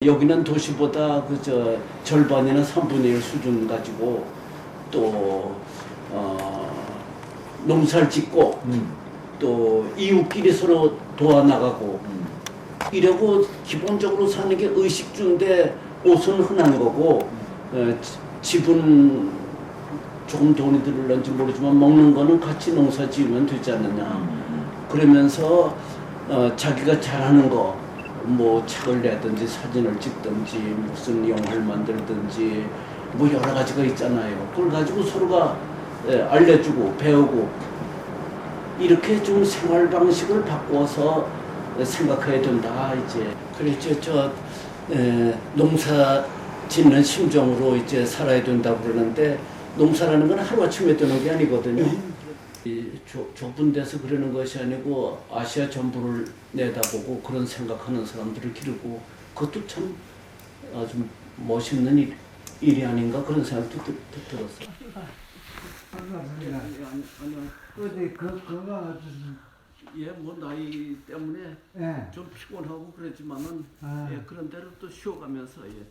여기는 도시보다 그저 절반이나 3분의 1 수준 가지고 또 농사를 짓고 또 이웃끼리 서로 도와나가고 이러고 기본적으로 사는 게 의식주인데 옷은 흔한 거고 집은 조금 돈이 들을런지 모르지만 먹는 거는 같이 농사 지으면 되지 않느냐. 그러면서 자기가 잘하는 거 뭐 책을 내든지 사진을 찍든지 무슨 영화를 만들든지 뭐 여러 가지가 있잖아요. 그걸 가지고 서로가 알려주고 배우고 이렇게 좀 생활 방식을 바꿔서 생각해야 된다 이제. 그랬죠. 농사 짓는 심정으로 이제 살아야 된다고 그러는데 농사라는 건 하루아침에 되는 게 아니거든요. 좁은 데서 그러는 것이 아니고 아시아 전부를 내다보고 그런 생각하는 사람들을 기르고 그것도 참 아주 멋있는 일이 아닌가 그런 생각도 들었어요. 반갑습니다. 어디 건강 어떠십니까? 예, 뭐 나이 때문에 예. 좀 피곤하고 그랬지만은 예, 그런 대로 또 쉬어가면서 예.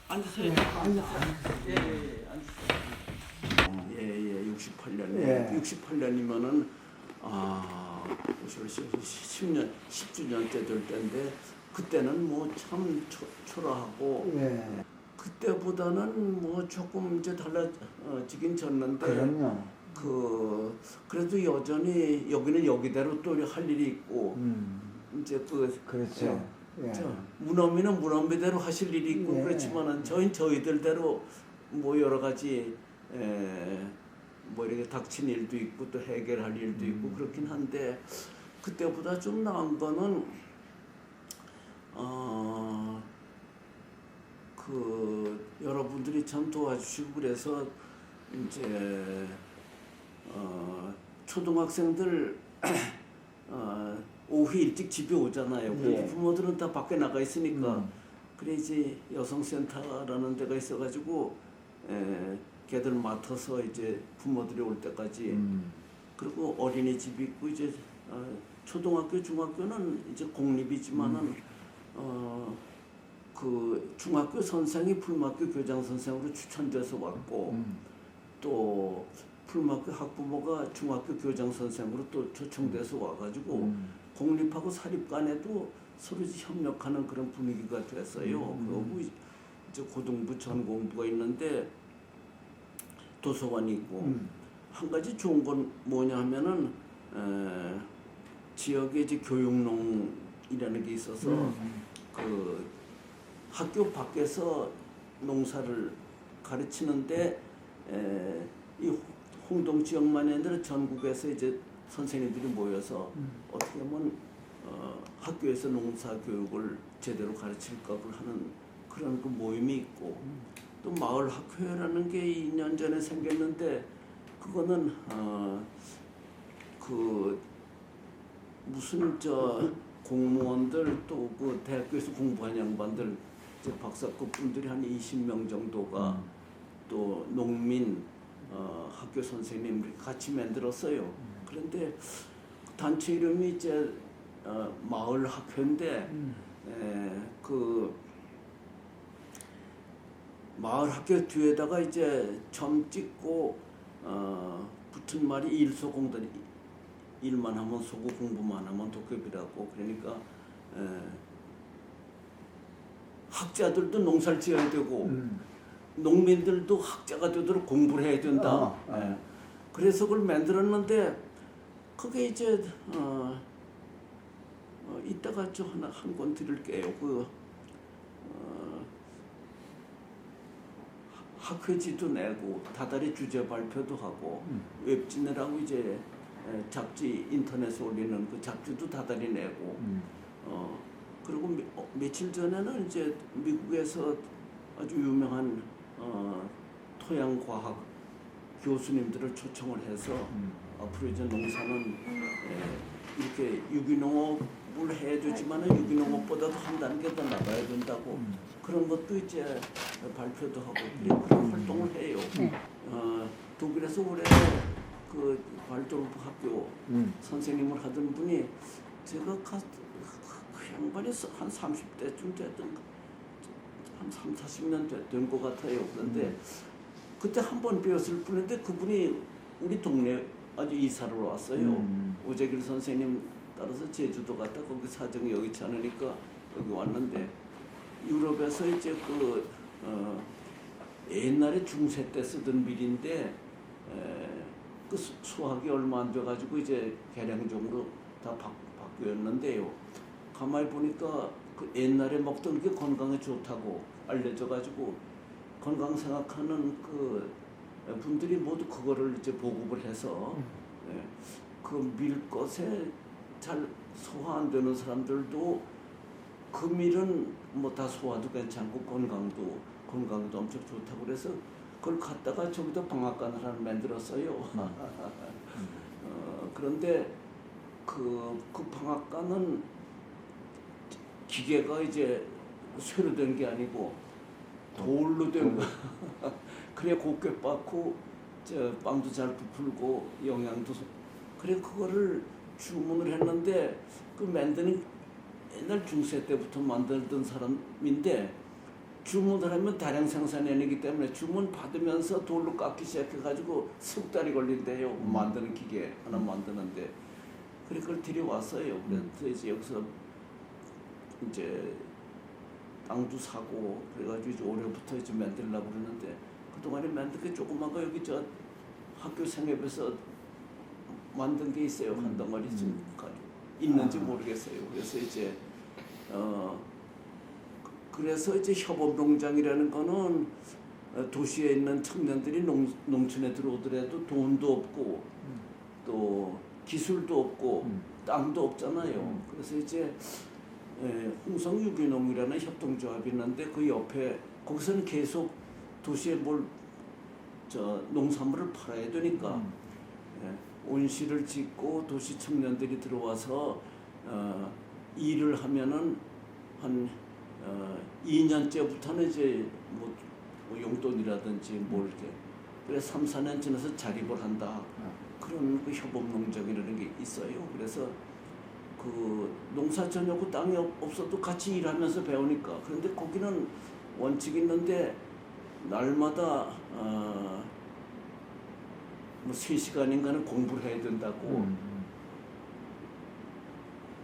앉으세요. 예, 예, 앉으세요. 예, 68년에 예. 68년이면은 10년 10주년 때 될 때인데 그때는 뭐 참 초라하고 예. 그때보다는 뭐 조금 이제 달라지긴 졌는데 그럼요. 그래도 여전히 여기는 여기대로 또 할 일이 있고 이제 그렇죠. 예. 문어미는 문어미대로 하실 일이 있고 예. 그렇지만은 저희들대로 뭐 여러 가지 뭐 이렇게 닥친 일도 있고 또 해결할 일도 있고 그렇긴 한데 그때보다 좀 나은 거는 여러분들이 참 도와주시고 그래서 이제 초등학생들 오후 일찍 집에 오잖아요. 그런데 예. 부모들은 다 밖에 나가 있으니까 그래 이제 여성센터라는 데가 있어가지고 걔들 맡아서 이제 부모들이 올 때까지 그리고 어린이집이 있고 이제 초등학교 중학교는 이제 공립이지만은 그 중학교 선생이 풀막교 교장 선생으로 추천돼서 왔고 또 풀막교 학부모가 중학교 교장 선생으로 또 초청돼서 와가지고 공립하고 사립간에도 서로 협력하는 그런 분위기가 됐어요. 그리고 이제 고등부 전공부가 있는데 도서관이 있고 한 가지 좋은 건 뭐냐 하면은 지역에 이제 교육농이라는 게 있어서 그 학교 밖에서 농사를 가르치는데 이 홍동 지역만 아니라 전국에서 이제 선생님들이 모여서 어떻게 보면 학교에서 농사 교육을 제대로 가르칠 것을 하는 그런 그 모임이 있고 또 마을 학회라는 게 2년 전에 생겼는데 그거는 그 무슨 공무원들 또 그 대학교에서 공부한 양반들 이제 박사급 분들이 한 20명 정도가 또 농민 학교 선생님들이 같이 만들었어요. 그런데 단체 이름이 이제 마을 학회인데 그 마을 학교 뒤에다가 이제 점 찍고 붙은 말이 일소공단 일만 하면 소고 공부만 하면 도깨비라고 그러니까 학자들도 농사를 지어야 되고 농민들도 학자가 되도록 공부를 해야 된다. 그래서 그걸 만들었는데 그게 이제 이따가 저 하나 한 권 드릴게요. 학회지도 내고 다달이 주제 발표도 하고 웹진이라고 이제 잡지 인터넷에 올리는 그 잡지도 다달이 내고 그리고 며칠 전에는 이제 미국에서 아주 유명한 토양과학 교수님들을 초청을 해서 앞으로 이제 농사는 이렇게 유기농업을 해야 되지만은 유기농업보다도 한 단계 더 나가야 된다고 그런 것도 이제 발표도 하고 그런 활동을 해요. 독일에서 올해 그 발전부 학교 선생님을 하던 분이 제가 그 양반이 한 30대쯤 됐던 3, 40년 된 것 같아요. 그런데 그때 한 번 배웠을 뿐인데 그분이 우리 동네 아주 이사를 왔어요. 오재길 선생님 따라서 제주도 갔다 거기 사정이 여의치 않으니까 여기 왔는데 유럽에서 이제 옛날에 중세 때 쓰던 밀인데 그 수확이 얼마 안 돼가지고 이제 계량종으로 다 바뀌었는데요. 가만히 보니까 그 옛날에 먹던 게 건강에 좋다고 알려져가지고 건강 생각하는 그 분들이 모두 그거를 이제 보급을 해서 그 밀것에 잘 소화 안 되는 사람들도 그 밀은 뭐 다 소화도 괜찮고 건강도 엄청 좋다고 그래서 그걸 갖다가 저기다 방앗간을 하나 만들었어요. 그런데 그 방앗간은 기계가 이제 쇠로 된 게 아니고 돌로 된 거. 그래 곱게 빻고 저 빵도 잘 부풀고 영양도 그래 그거를 주문을 했는데 그 만드는 옛날 중세 때부터 만들던 사람인데 주문을 하면 다량 생산해내기 때문에 주문 받으면서 돌로 깎기 시작해가지고 석 달이 걸린대요. 만드는 기계 하나 만드는데 그래 그걸 들여왔어요. 그래서 이제 여기서 이제 땅도 사고 그래가지고 이제 올해부터 이제 만들려고 그러는데 그동안에 만든 게 조그만 거 여기 저 학교 생협에서 만든 게 있어요. 한 덩어리 좀 가지고 있는지 모르겠어요. 그래서 이제 그래서 이제 협업농장이라는 거는 도시에 있는 청년들이 농촌에 들어오더라도 돈도 없고 또 기술도 없고 땅도 없잖아요. 그래서 이제 홍성 유기농이라는 협동조합이 있는데 그 옆에 거기서는 계속 도시에 농산물을 팔아야 되니까 온실을 짓고 도시 청년들이 들어와서 일을 하면은 한 2년째부터는 이제 뭐 용돈이라든지 뭐 이렇게 그래 3, 4년 지나서 자립을 한다. 그런 그 협업농장이라는 게 있어요. 그래서 그 농사 전혀고 땅이 없어도 같이 일하면서 배우니까 그런데 거기는 원칙이 있는데 날마다 뭐 3시간인가는 공부를 해야 된다고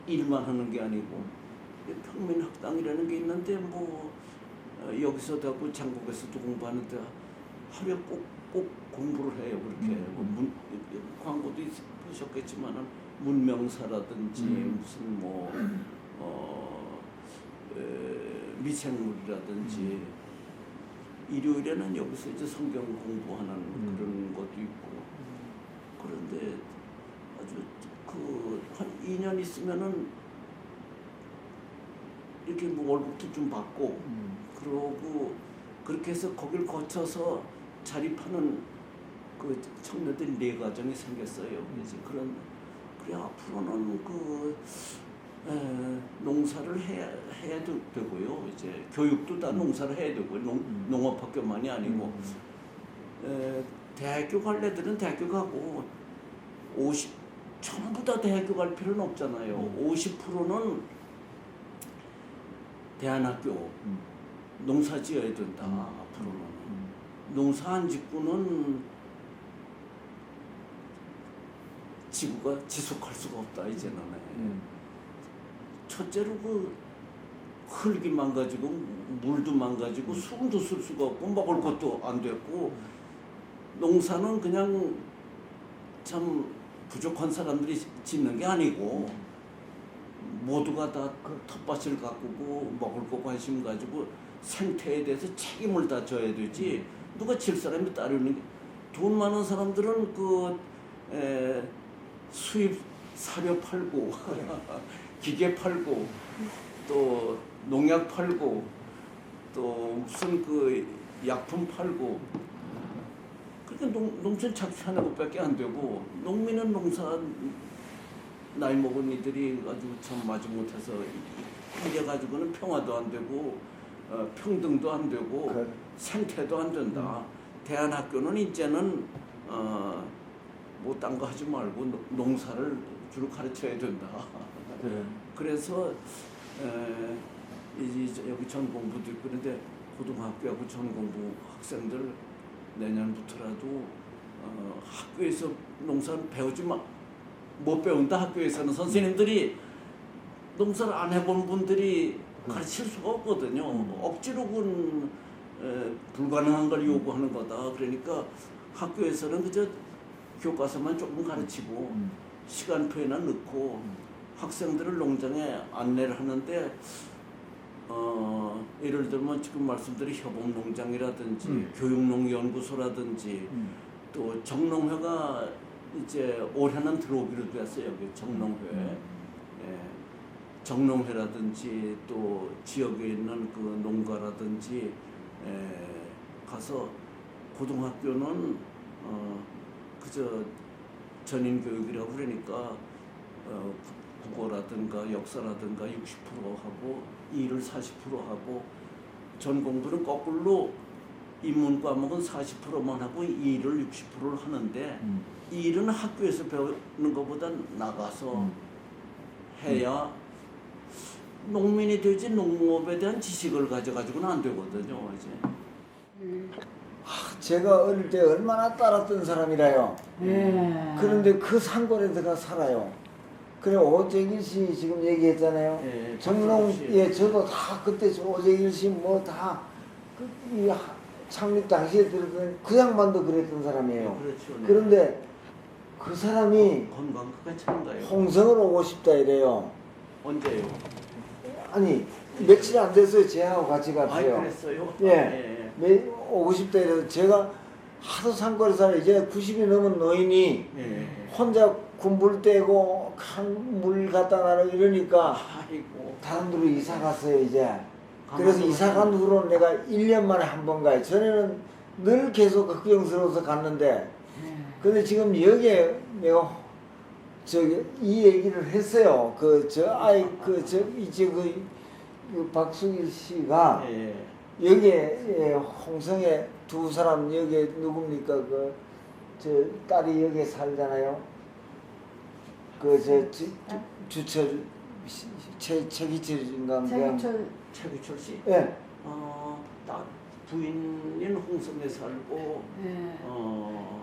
일만 하는 게 아니고 평민학당이라는 게 있는데 뭐 여기서도 하고 장국에서도 공부하는데 하루에 꼭 공부를 해요. 그렇게 뭐 광고도 보셨겠지만은 문명사라든지 무슨 뭐 미생물이라든지 일요일에는 여기서 이제 성경 공부하는 그런 것도 있고 그런데 아주 한 2년 있으면은 이렇게 뭐 월급도 좀 받고 그러고 그렇게 해서 거길 거쳐서 자립하는 그 청년들이 4가정이 생겼어요. 그래서 그래 앞으로는 농사를 해야 되고요. 이제 교육도 다 농사를 해야 되고요. 농업학교만이 아니고 대학교 갈 애들은 대학교 가고 전부 다 대학교 갈 필요는 없잖아요. 50%는 대안학교 농사 지어야 된다. 앞으로는 농사 안 짓고는 지구가 지속할 수가 없다. 이제는 첫째로 그 흙이 망가지고 물도 망가지고 수분도 쓸 수가 없고 먹을 것도 안 됐고 농사는 그냥 참 부족한 사람들이 짓는 게 아니고 모두가 다 그 텃밭을 가꾸고 먹을 거 관심 가지고 생태에 대해서 책임을 다 져야 되지 누가 질 사람이 따르는 게 돈 많은 사람들은 수입 사료 팔고 기계 팔고 또 농약 팔고 또 무슨 그 약품 팔고 그러니까 농촌 착취하는 것밖에 안 되고 농민은 농사 나이 먹은 이들이 아주 참 마지못해서 이래가지고는 평화도 안 되고 평등도 안 되고 생태도 안 된다. 대안학교는 이제는 뭐 딴 거 하지 말고 농사를 주로 가르쳐야 된다. 그래서 여기 전공부도 있고 그런데 고등학교하고 전공부 학생들 내년부터라도 학교에서 농사는 배우지 못 배운다. 학교에서는 선생님들이 농사를 안 해본 분들이 가르칠 수가 없거든요. 억지로 군 불가능한 걸 요구하는 거다. 그러니까 학교에서는 그저 교과서만 조금 가르치고 시간표에나 넣고 학생들을 농장에 안내를 하는데 예를 들면 지금 말씀드린 협업농장이라든지 교육농연구소라든지 또 정농회가 이제 올해는 들어오기로 됐어요. 여기 정농회. 정농회라든지 또 지역에 있는 그 농가라든지 가서 고등학교는 그저 전인 교육이라고 그러니까 국어라든가 역사라든가 60% 하고 일을 40% 하고 전공부는 거꾸로 인문 과목은 40%만 하고 일을 60%를 하는데 일은 학교에서 배우는 것보다 나가서 해야 농민이 되지 농업에 대한 지식을 가져가지고는 안 되거든요. 이제. 제가 어릴 때 얼마나 따랐던 사람이라요. 네. 그런데 그 산골에 들어가 살아요. 그래 오재길 씨 지금 얘기했잖아요. 예, 정농 씨. 예 저도 다 그때 오재길 씨 뭐 다 이 창립 당시에 들었던 그 양반도 그랬던 사람이에요. 그렇죠. 네. 그런데 그 사람이 건강크가 찬가요. 홍성을 오고 싶다 이래요. 언제요? 아니 며칠 안 됐어요. 쟤하고 같이 아, 갔어요. 그랬어요. 예. 오고 싶다 이래서 제가 하도 산골에 살아 이제 90이 넘은 노인이 혼자 군불 떼고 물 갖다 놔라 이러니까 아이고. 다른 데로 이사 갔어요 이제. 그래서 이사 간 후로 내가 1년 만에 한 번 가요. 전에는 늘 계속 걱정스러워서 갔는데 근데 지금 여기에 내가 저기 이 얘기를 했어요. 그 저 아이 그 저 이제 그 박수길 씨가 여기에 홍성에 두 사람 여기에 누굽니까 그 저 딸이 여기에 살잖아요. 그 저 주철 최기철인가 최규철 씨. 예. 나 부인인 홍성에 살고. 네.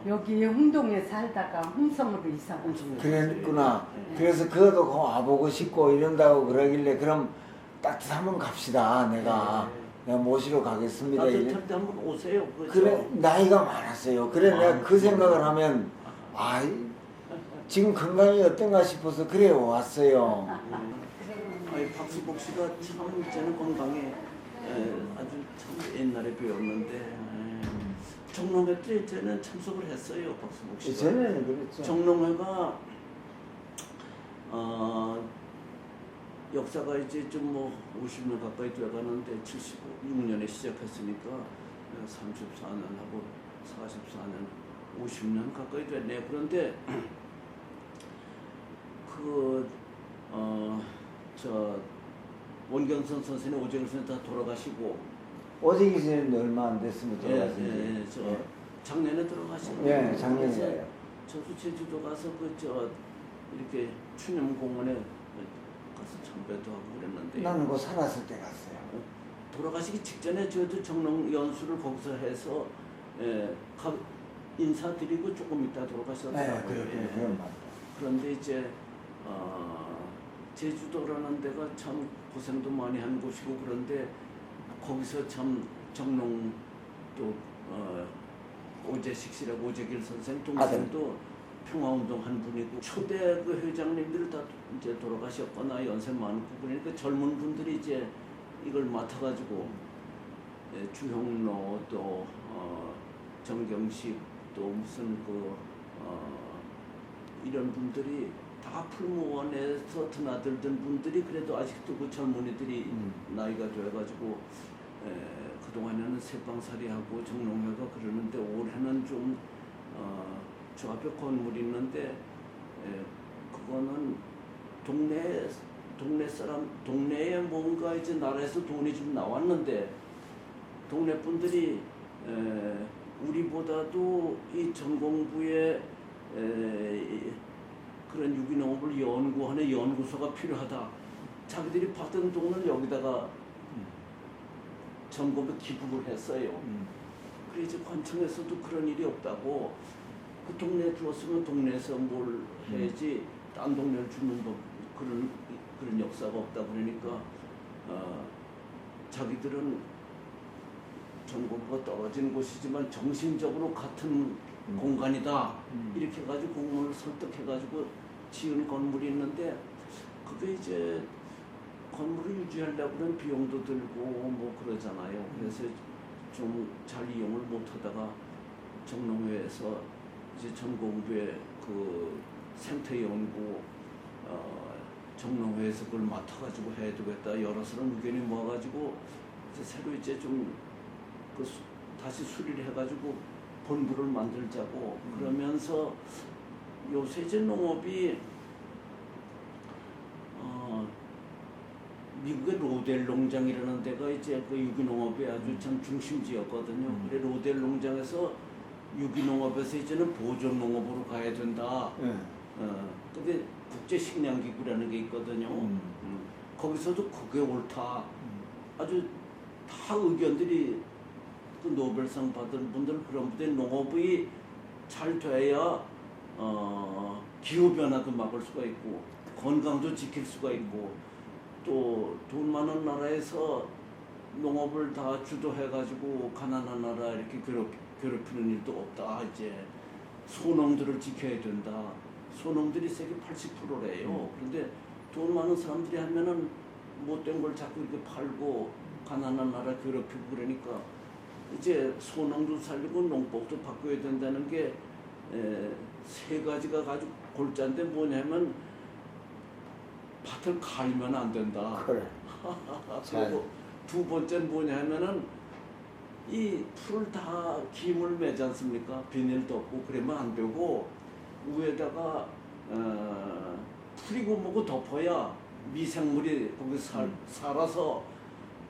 여기 홍동에 살다가 홍성으로 이사 왔어요. 홍성에 그랬구나. 살았어요. 그래서 그것도 와보고 싶고 이런다고 그러길래 그럼 따뜻하면 갑시다. 내가 모시러 가겠습니다. 따뜻할 때 한번 오세요. 그렇죠? 그래 나이가 많았어요. 그래 내가 그 생각을 하면 지금 건강이 어떤가 싶어서 그래 왔어요. 아니 박수복 씨가 참 이제는 건강에 아주 참 옛날에 배웠는데 정농회 때 이제는 참석을 했어요. 박수복 씨가. 전에는 그랬죠. 정농회가 역사가 이제 좀 뭐 50년 가까이 돼가는데 76년에 시작했으니까 34년하고 44년 50년 가까이 됐네요. 그런데 원경선 선생님, 오재길 선생님 다 돌아가시고 오재기 씨는 얼마 안 됐으면 돌아가신 지. 작년에 돌아가시고. 예, 작년이에요. 저도 제주도 가서 이렇게 춘염공원에 가서 참배도 하고 그랬는데. 나는 그 살았을 때 갔어요. 돌아가시기 직전에 저도 정농 연수를 거기서 해서 인사드리고 조금 있다 돌아가셨더라고요. 네, 그런 말. 그런데 이제 제주도라는 데가 참 고생도 많이 한 곳이고 그런데 거기서 참 정농 또 오재식 씨라고 오재길 선생 동생도 평화운동 한 분이고 초대 그 회장님들이 다 이제 돌아가셨거나 연세 많고 그러니까 젊은 분들이 이제 이걸 맡아가지고 주형로 또 정경식 또 무슨 이런 분들이 다 풀무원에서 드나들던 분들이 그래도 아직도 그 젊은이들이 나이가 돼가지고 그동안에는 새방살이하고 정농회가 그러는데 올해는 좀 저 앞에 건물이 있는데 그거는 동네 사람 동네에 뭔가 이제 나라에서 돈이 좀 나왔는데 동네 분들이 우리보다도 이 전공부에 그런 유기농업을 연구하는 연구소가 필요하다. 자기들이 받은 돈을 여기다가 점검에 기부를 했어요. 그래 이제 관청에서도 그런 일이 없다고 그 동네에 주었으면 동네에서 뭘 해야지 딴 동네를 주는 법 그런 역사가 없다 그러니까 자기들은 전공부가 떨어진 곳이지만 정신적으로 같은 공간이다 이렇게 해가지고 공무원을 설득해가지고 지은 건물이 있는데 그게 이제 건물을 유지하려고 그러면 비용도 들고 뭐 그러잖아요. 그래서 좀 잘 이용을 못하다가 정농회에서 이제 전공부의 그 생태연구 정농회에서 그걸 맡아가지고 해야 되겠다 여러 사람 의견이 모아가지고 이제 새로 이제 좀 다시 수리를 해가지고 본부를 만들자고 그러면서 요새 이제 농업이 미국의 로델 농장이라는 데가 이제 그 유기농업의 아주 참 중심지였거든요. 그래 로델 농장에서 유기농업에서 이제는 보존농업으로 가야 된다. 근데 국제식량기구라는 게 있거든요. 거기서도 그게 옳다. 아주 다 의견들이 그 노벨상 받은 분들 그런 분들 농업이 잘 돼야 기후변화도 막을 수가 있고 건강도 지킬 수가 있고 또 돈 많은 나라에서 농업을 다 주도해가지고 가난한 나라 이렇게 괴롭히는 일도 없다. 이제 소농들을 지켜야 된다. 소농들이 세계 80%래요. 그런데 돈 많은 사람들이 하면은 못된 걸 자꾸 이렇게 팔고 가난한 나라 괴롭히고 그러니까 이제 소농도 살리고 농법도 바꿔야 된다는 게 세 가지가 아주 골자인데 뭐냐면 밭을 갈면 안 된다. 그래. 그리고 두 번째는 뭐냐면은 이 풀을 다 김을 매지 않습니까? 비닐 덮고 그러면 안 되고 위에다가 풀이고 뭐고 덮어야 미생물이 거기 살아서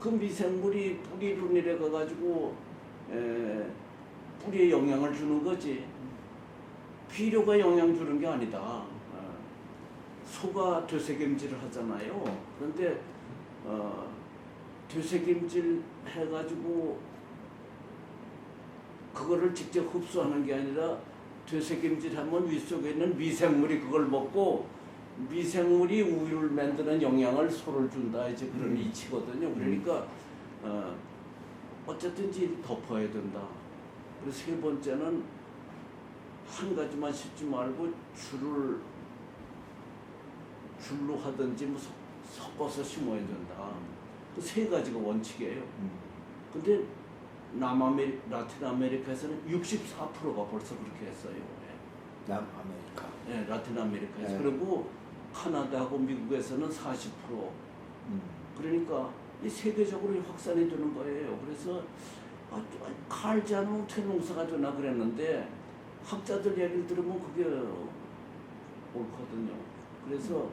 그 미생물이 뿌리로 내려가 가지고 뿌리에 영향을 주는 거지. 비료가 영향 주는 게 아니다. 소가 되새김질을 하잖아요. 그런데 되새김질 해가지고 그거를 직접 흡수하는 게 아니라 되새김질하면 윗속에 있는 미생물이 그걸 먹고 미생물이 우유를 만드는 영향을 소를 준다. 이제 그런 이치거든요. 그러니까 어쨌든지 덮어야 된다. 그리고 세 번째는 한 가지만 심지 말고 줄로 하든지 뭐 섞어서 심어야 된다. 그 세 가지가 원칙이에요. 근데 라틴 아메리카에서는 64%가 벌써 그렇게 했어요. 남아메리카. 네, 라틴 아메리카에서. 네. 그리고 카나다하고 미국에서는 40%. 그러니까 이 세계적으로 확산이 되는 거예요. 그래서 갈지 않으면 어떻게 농사가 되나 그랬는데 학자들 얘기를 들으면 그게 옳거든요. 그래서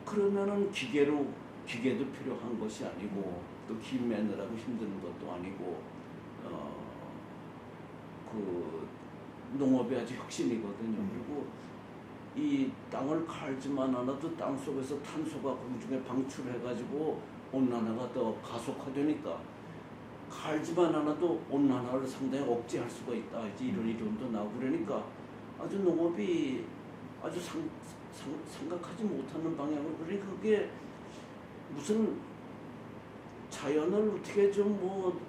그러면은 기계도 필요한 것이 아니고 또 김 매느라고 힘든 것도 아니고 그 농업이 아주 혁신이거든요. 그리고 이 땅을 갈지만 않아도 땅 속에서 탄소가 공중에 방출해가지고 온난화가 더 가속화되니까 갈지만 않아도 온난화를 상당히 억제할 수가 있다. 이제 이런 이론도 나오고 그러니까 아주 농업이 아주 생각하지 못하는 방향으로 그러니까 그게 무슨 자연을 어떻게 좀 뭐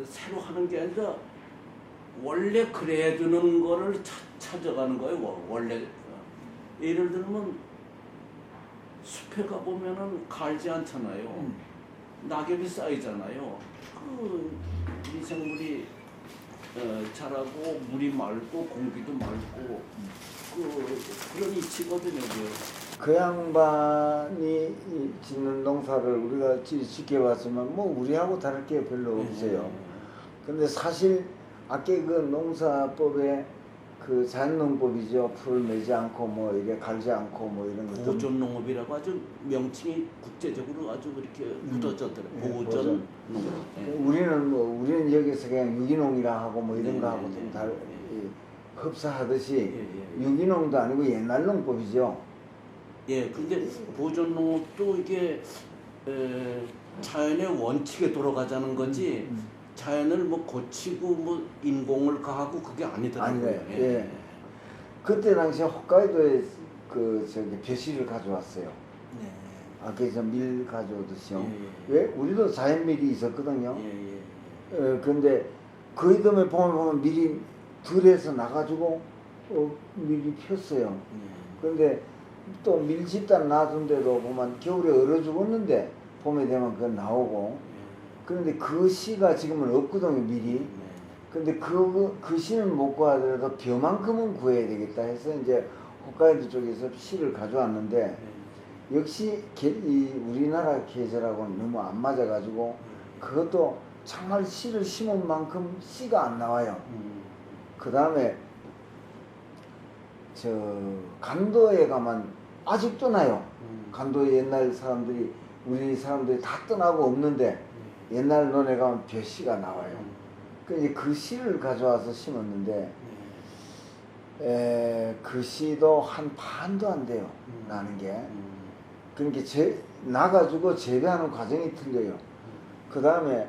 새로 하는 게 아니라 원래 그래야 되는 거를 찾아가는 거예요. 원래 예를 들면 숲에 가 보면은 갈지 않잖아요. 낙엽이 쌓이잖아요. 그 미생물이 자라고 물이 맑고 공기도 맑고 그런 이치거든요. 그 양반이 짓는 농사를 우리가 지켜봤으면 뭐 우리하고 다를 게 별로 없어요. 근데 사실 아까 그 농사법에 그 자연농법이죠. 풀을 매지 않고 뭐 이게 갈지 않고 뭐 이런 것들. 보존농업이라고 아주 명칭이 국제적으로 아주 그렇게 묻어졌더라고요. 보존농업. 우리는 여기서 그냥 유기농이라 하고 뭐 이런 네, 거 하고 네, 좀 네. 흡사하듯이 유기농도 아니고 옛날 농법이죠. 예, 근데 보존농업도 이게 자연의 원칙에 돌아가자는 거지 자연을 뭐 고치고 뭐 인공을 가하고 그게 아니더라고요. 아니네. 예. 그때 당시에 홋카이도에 그 저기 벼씨를 가져왔어요. 네. 아까 저밀 가져오듯이요. 예. 왜? 우리도 자연 밀이 있었거든요. 예. 근데 그 이듬해 보면 밀이 들에서 나가지고 밀이 폈어요. 근데 또 밀 집단 놔둔데도 보면 겨울에 얼어 죽었는데 봄에 되면 그건 나오고. 그런데 그 씨가 지금은 없거든요, 밀이. 근데 그 씨는 못 구하더라도 벼만큼은 구해야 되겠다 해서 이제 홋카이도 쪽에서 씨를 가져왔는데 역시 이 우리나라 계절하고는 너무 안 맞아가지고 그것도 정말 씨를 심은 만큼 씨가 안 나와요. 그 다음에 저 간도에 가면 아직도 나요. 간도 옛날 사람들이 우리 사람들이 다 떠나고 없는데 옛날 논에 가면 벼씨가 나와요. 그 씨를 가져와서 심었는데 그 씨도 한 반도 안 돼요. 나는 게. 그러니까 나가지고 재배하는 과정이 틀려요. 그 다음에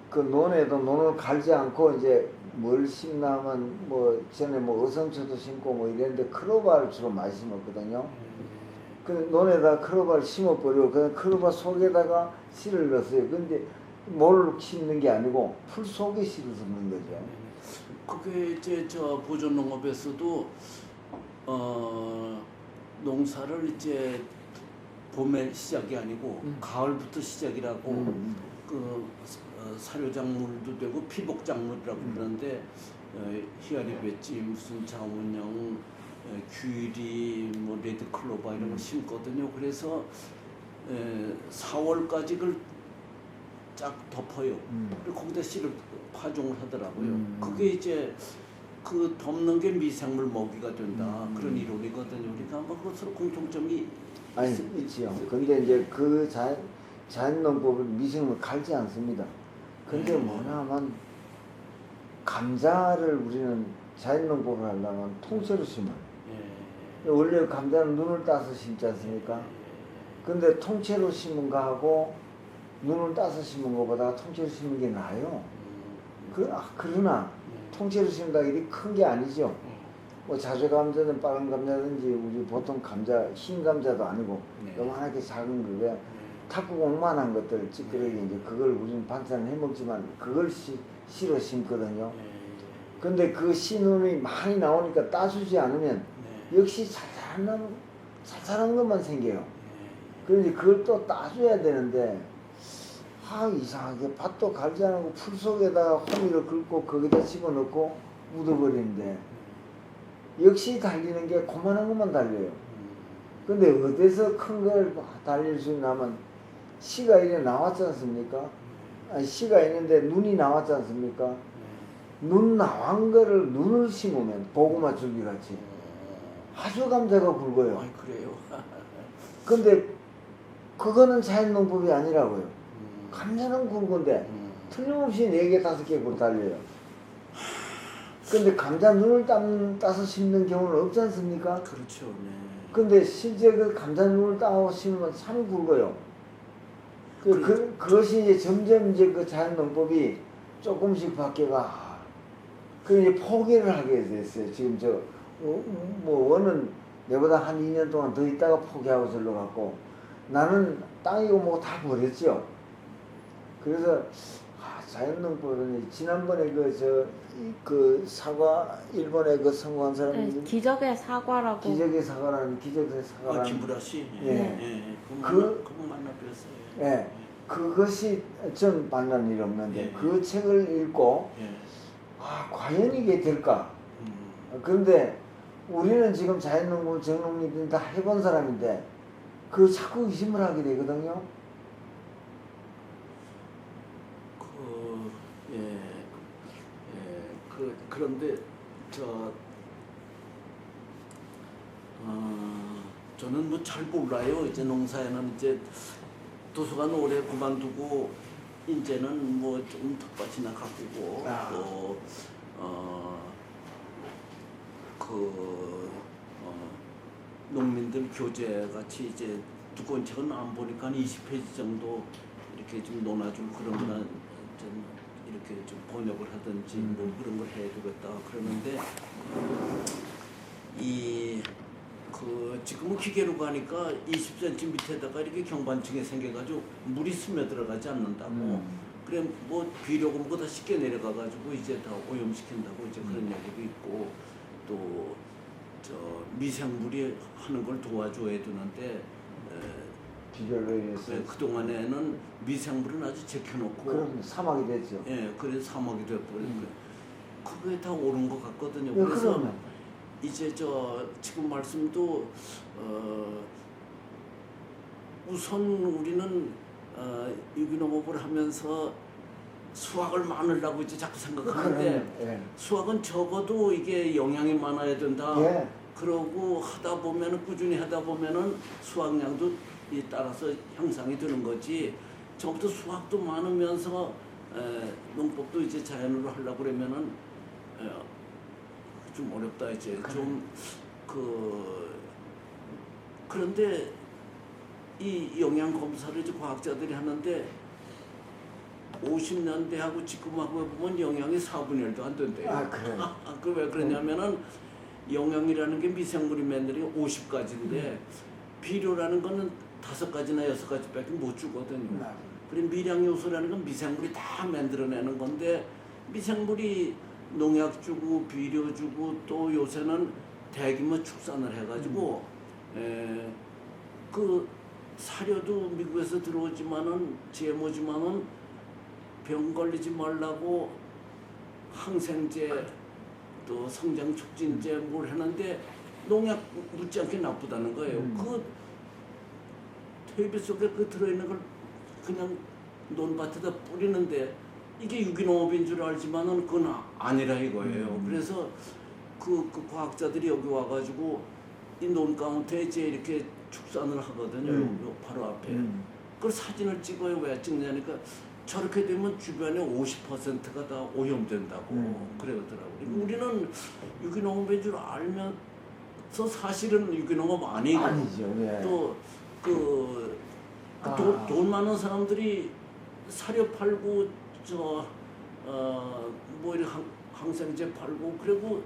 그 논에도 논을 갈지 않고 이제 뭘 심나면 뭐 전에 뭐 어성초도 심고 뭐 이랬는데 크로바를 주로 많이 심었거든요. 그 논에다 크로바를 심어버리고 그냥 크로바 속에다가 씨를 넣었어요. 근데 뭘 심는 게 아니고 풀 속에 씨를 심는 거죠. 그게 이제 저 보존농업에서도 농사를 이제 봄에 시작이 아니고 가을부터 시작이라고 그 사료작물도 되고 피복작물이라고 그러는데 희아리 배지 무슨 자문형 귤이 뭐 레드클로바 이런 걸 심거든요. 그래서 4월까지 그걸 쫙 덮어요. 그리고 거기다 씨를 파종을 하더라고요. 그게 이제 그 덮는 게 미생물 먹이가 된다 그런 이론이거든요. 그러니까 아마 그것으로 공통점이 있지요. 근데 이제 그 자연농법을 미생물 갈지 않습니다. 근데 뭐냐면 감자를 우리는 자연농법을 하려면 통째로 심어요. 원래 감자는 눈을 따서 심지 않습니까? 근데 통째로 심은 거하고 눈을 따서 심은 것보다 통째로 심은 게 나아요. 그러나 통째로 심는다 일이 큰 게 아니죠. 뭐 자주 감자든 빨간 감자든지 우리 보통 감자 흰 감자도 아니고 요만하게 작은 그게 탁구공만한 것들 찌끄러기 이제 그걸 우리는 반찬을 해 먹지만 그걸 씨로 심거든요. 근데 그 씨눈이 많이 나오니까 따주지 않으면 역시 자잘한 것만 생겨요. 그런데 그걸 또 따줘야 되는데 이상하게 밭도 갈지 않고 풀 속에다가 호미를 긁고 거기다 집어넣고 묻어버리는데 역시 달리는 게 그만한 것만 달려요. 근데 어디서 큰 걸 달릴 수 있냐면 씨가 이래 나왔지 않습니까? 아니, 씨가 있는데 눈이 나왔지 않습니까? 눈 나온 거를 눈을 심으면 고구마 줄기 같이 아주 감자가 굵어요. 아, 그래요. 근데 그거는 자연농법이 아니라고요. 감자는 굵은데 틀림없이 4개, 5개 달려요. 근데 감자 눈을 따서 심는 경우는 없지 않습니까? 그렇죠. 네. 근데 실제 그 감자 눈을 따서 심으면 참 굵어요. 그것이 이제 점점 이제 그 자연농법이 조금씩 바뀌어가. 이제 포기를 하게 됐어요. 지금 뭐 원은 내보다 한 2년 동안 더 있다가 포기하고 절로 갔고 나는 땅이고 뭐고 다 버렸죠. 그래서 자연농법은 지난번에 그 사과 일본에 그 성공한 사람이 기적의 사과라고. 기적의 사과라는 김구라 씨. 예. 그분 만나뵀어요. 예. 그것이 전 만난 일 없는데 그 책을 읽고 과연 이게 될까? 그런데 우리는 지금 자연농법, 정농립 다 해본 사람인데 자꾸 의심을 하게 되거든요. 그런데 저는 뭐 잘 몰라요. 이제 농사에는 이제 도서관 오래 그만두고 이제는 뭐 좀 텃밭이나 가꾸고 농민들 교재 같이 이제 두꺼운 책은 안 보니까 한 20페이지 정도 이렇게 이렇게 좀 논아주고 그런 거는 좀 이렇게 좀 번역을 하든지 뭐 그런 걸 해주겠다 그러는데 지금은 기계로 가니까 20cm 밑에다가 이렇게 경관층이 생겨가지고 물이 스며들어가지 않는다고. 그래 뭐 비료고 뭐고 다 쉽게 내려가가지고 이제 다 오염시킨다고 이제 그런 얘기도 있고 또 저 미생물이 하는 걸 도와줘야 되는데 비결로 인해서 그 동안에는 미생물은 아주 제껴놓고 그럼 사막이 됐죠. 예 그래서 사막이 돼버리는 그게 다 옳은 것 같거든요. 예, 그래서 그러면. 이제 저 지금 말씀도 우선 우리는 유기농업을 하면서 수확을 많으려고 이제 자꾸 생각하는데 예. 수확은 적어도 이게 영양이 많아야 된다. 예. 그러고 하다 보면은 꾸준히 하다 보면은 수확량도 따라서 향상이 되는 거지. 적어도 수확도 많으면서 농법도 이제 자연으로 하려고 그러면은 좀 어렵다 이제 좀 그런데 이 영양 검사를 이제 과학자들이 하는데 50년대하고 지금하고 보면 영양이 4분의 1도 안 된대요. 아, 그래요? 그 왜 그러냐면은 영양이라는 게 미생물이 맨들이 50가지인데 비료라는 거는 5가지나 6가지밖에 못 주거든요. 그리고 미량 요소라는 건 미생물이 다 만들어내는 건데 미생물이 농약 주고 비료 주고 또 요새는 대규모 축산을 해가지고 그 사료도 미국에서 들어오지만은 GMO지만은 병 걸리지 말라고 항생제 또 성장 촉진제 뭘 하는데 농약 묻지 않게 나쁘다는 거예요. 그 퇴비 속에 그 들어있는 걸 그냥 논밭에다 뿌리는데 이게 유기농업인 줄 알지만은 그건 아니라 이거예요. 그래서 그 과학자들이 여기 와가지고 이 논가운데 이제 이렇게 축산을 하거든요. 요 바로 앞에. 그걸 사진을 찍어요. 왜 찍냐니까 저렇게 되면 주변에 50%가 다 오염된다고 그러더라고요. 우리는 유기농업인 줄 알면서 사실은 유기농업 아니고 아니죠. 예. 또 돈 많은 사람들이 사료 팔고 뭐 이렇게 항생제 팔고 그리고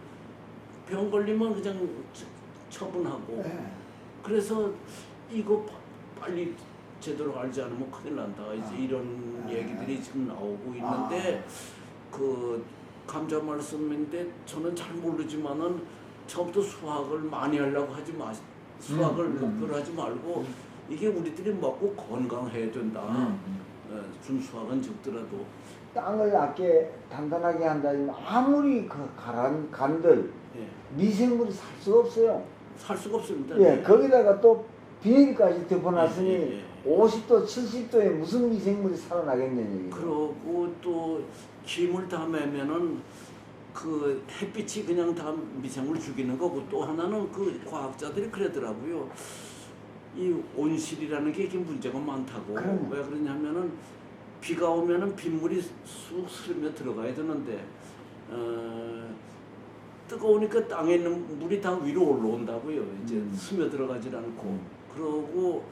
병 걸리면 그냥 처분하고 그래서 이거 빨리 제대로 알지 않으면 큰일 난다. 이제 이런 얘기들이 지금 나오고 있는데 그 감자 말씀인데 저는 잘 모르지만은 처음부터 수확을 많이 하려고 하지 마. 수확을 목표로 하지 말고 이게 우리들이 먹고 건강해야 된다. 순수확은 적더라도 땅을 아껴 단단하게 한다면 아무리 그 간들 예. 미생물이 살 수가 없어요. 살 수가 없습니다. 예, 거기다가 또 비닐까지 덮어놨으니 예. 50도, 70도에 무슨 미생물이 살아나겠냐는 얘기죠. 그러고 또 김을 다 매면은 그 햇빛이 그냥 다 미생물 죽이는 거고 또 하나는 그 과학자들이 그러더라고요. 이 온실이라는 게 이게 문제가 많다고. 그럼요. 왜 그러냐면은 비가 오면은 빗물이 쑥 스며 들어가야 되는데 뜨거우니까 땅에 있는 물이 다 위로 올라온다고요. 이제 스며 들어가질 않고 그러고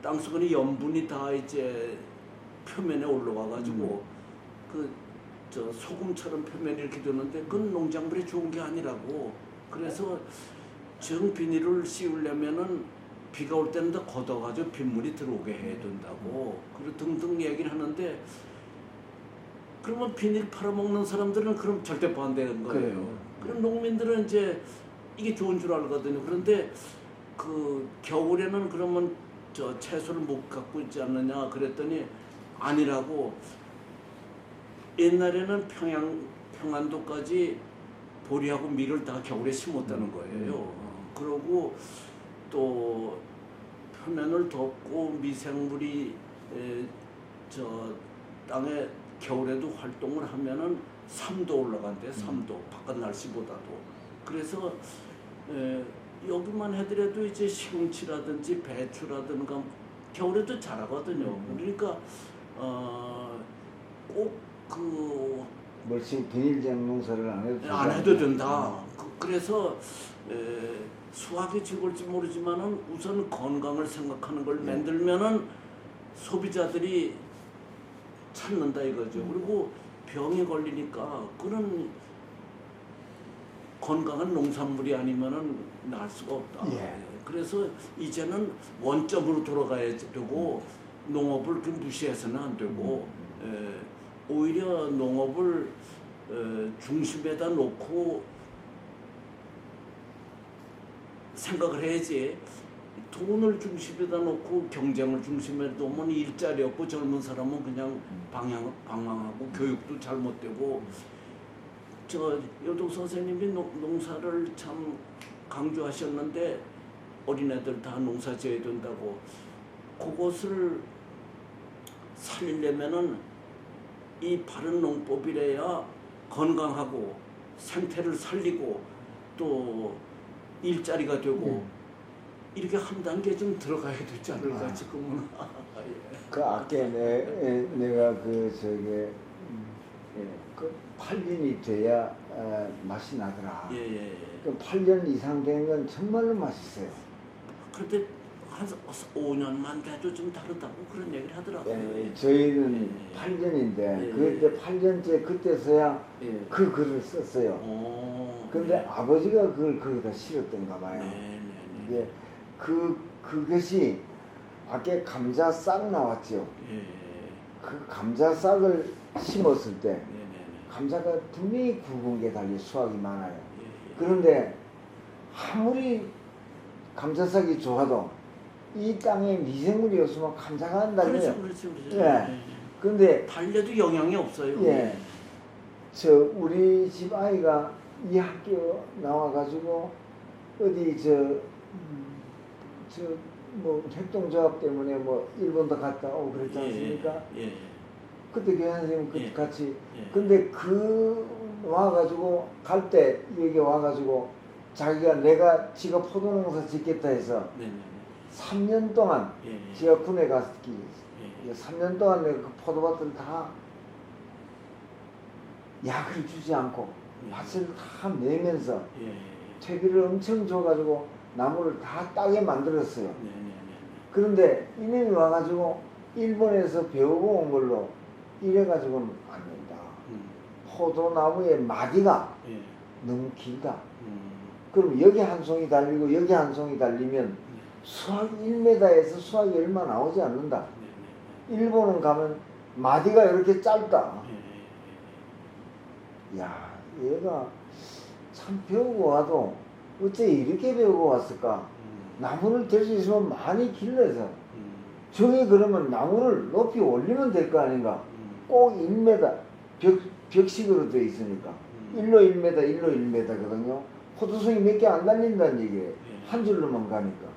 땅속에 염분이 다 이제 표면에 올라와가지고 저 소금처럼 표면이 이렇게 되는데 그건 농작물에 좋은 게 아니라고. 그래서 정 비닐을 씌우려면은 비가 올 때는 더 걷어가지고 빗물이 들어오게 해야 된다고. 그리고 등등 얘기를 하는데 그러면 비닐 팔아먹는 사람들은 그럼 절대 반대하는 거예요. 그래요. 그럼 농민들은 이제 이게 좋은 줄 알거든요. 그런데 그 겨울에는 그러면 저 채소를 못 갖고 있지 않느냐 그랬더니 아니라고. 옛날에는 평안도까지 보리하고 밀을 다 겨울에 심었다는 거예요. 그러고 또 표면을 덮고 미생물이 저 땅에 겨울에도 활동을 하면은 3도 올라간대. 3도 바깥 날씨보다도. 그래서 여기만 해더라도 이제 시금치라든지 배추라든가 겨울에도 자라거든요. 그러니까 꼭 멀칭 비닐장 농사를 안 해도 된다. 그래서 수확이 적을지 모르지만은 우선 건강을 생각하는 걸 만들면은 소비자들이 찾는다 이거죠. 그리고 병에 걸리니까 그런 건강한 농산물이 아니면은 날 수가 없다. 예. 그래서 이제는 원점으로 돌아가야 되고 농업을 좀 무시해서는 안 되고 오히려 농업을 중심에다 놓고 생각을 해야지. 돈을 중심에다 놓고 경쟁을 중심에 놓으면 일자리 없고 젊은 사람은 그냥 방황하고 교육도 잘못되고. 저 여동 선생님이 농사를 참 강조하셨는데 어린애들 다 농사 지어야 된다고. 그것을 살리려면은 이 바른 농법이래야 건강하고 생태를 살리고 또 일자리가 되고 이렇게 한 단계 좀 들어가야 되지 않을까 지금은. 그 아까 내가 그 저기 그 8년이 돼야 맛이 나더라. 예. 그 8년 이상 된 건 정말로 맛있어요. 그런데 한 5년만 돼도 좀 다르다고 그런 얘기를 하더라고요. 저희는 예. 8년인데 그때 8년째 그때서야 예. 그 글을 썼어요. 근데 아버지가 그걸 거기다 실었던가 봐요. 이게 그것이 아까 감자 싹 나왔죠. 예. 그 감자 싹을 심었을 때 감자가 분명히 굵은 게 달려 수확이 많아요. 그런데 아무리 감자싹이 좋아도 이 땅에 미생물이 없으면 감자가 안 달려요. 그렇죠. 예. 근데 달려도 영향이 없어요. 예. 저 우리 집 아이가 이 학교 나와가지고 어디 뭐 협동조합 때문에 뭐 일본도 갔다 오고 그랬지 않습니까? 예. 그때 교장 선생님 예. 같이 예. 근데 그 와가지고 갈 때 여기 와가지고 자기가 내가 지가 포도농사 짓겠다 해서 네네. 3년 동안 예. 지가 군에 갔기 예. 3년 동안 내가 그 포도밭을 다 약을 주지 않고 예. 밭을 다 내면서 예. 퇴비를 엄청 줘가지고 나무를 다 따게 만들었어요. 네네네. 그런데 이놈이 와가지고 일본에서 배우고 온 걸로 이래가지고는 안 된다. 포도나무의 마디가 예. 너무 길다. 그럼 여기 한 송이 달리고 여기 한 송이 달리면 수확 1m에서 수확이 얼마 나오지 않는다. 네네. 일본은 가면 마디가 이렇게 짧다. 예. 야, 얘가 참 배우고 와도 어째 이렇게 배우고 왔을까? 나무를 들 수 있으면 많이 길러서 저기 그러면 나무를 높이 올리면 될 거 아닌가? 꼭 1m 벽식으로 되어 있으니까 1로 1m, 1로 1m거든요. 포도송이 몇 개 안 달린다는 얘기예요. 한 줄로만 가니까.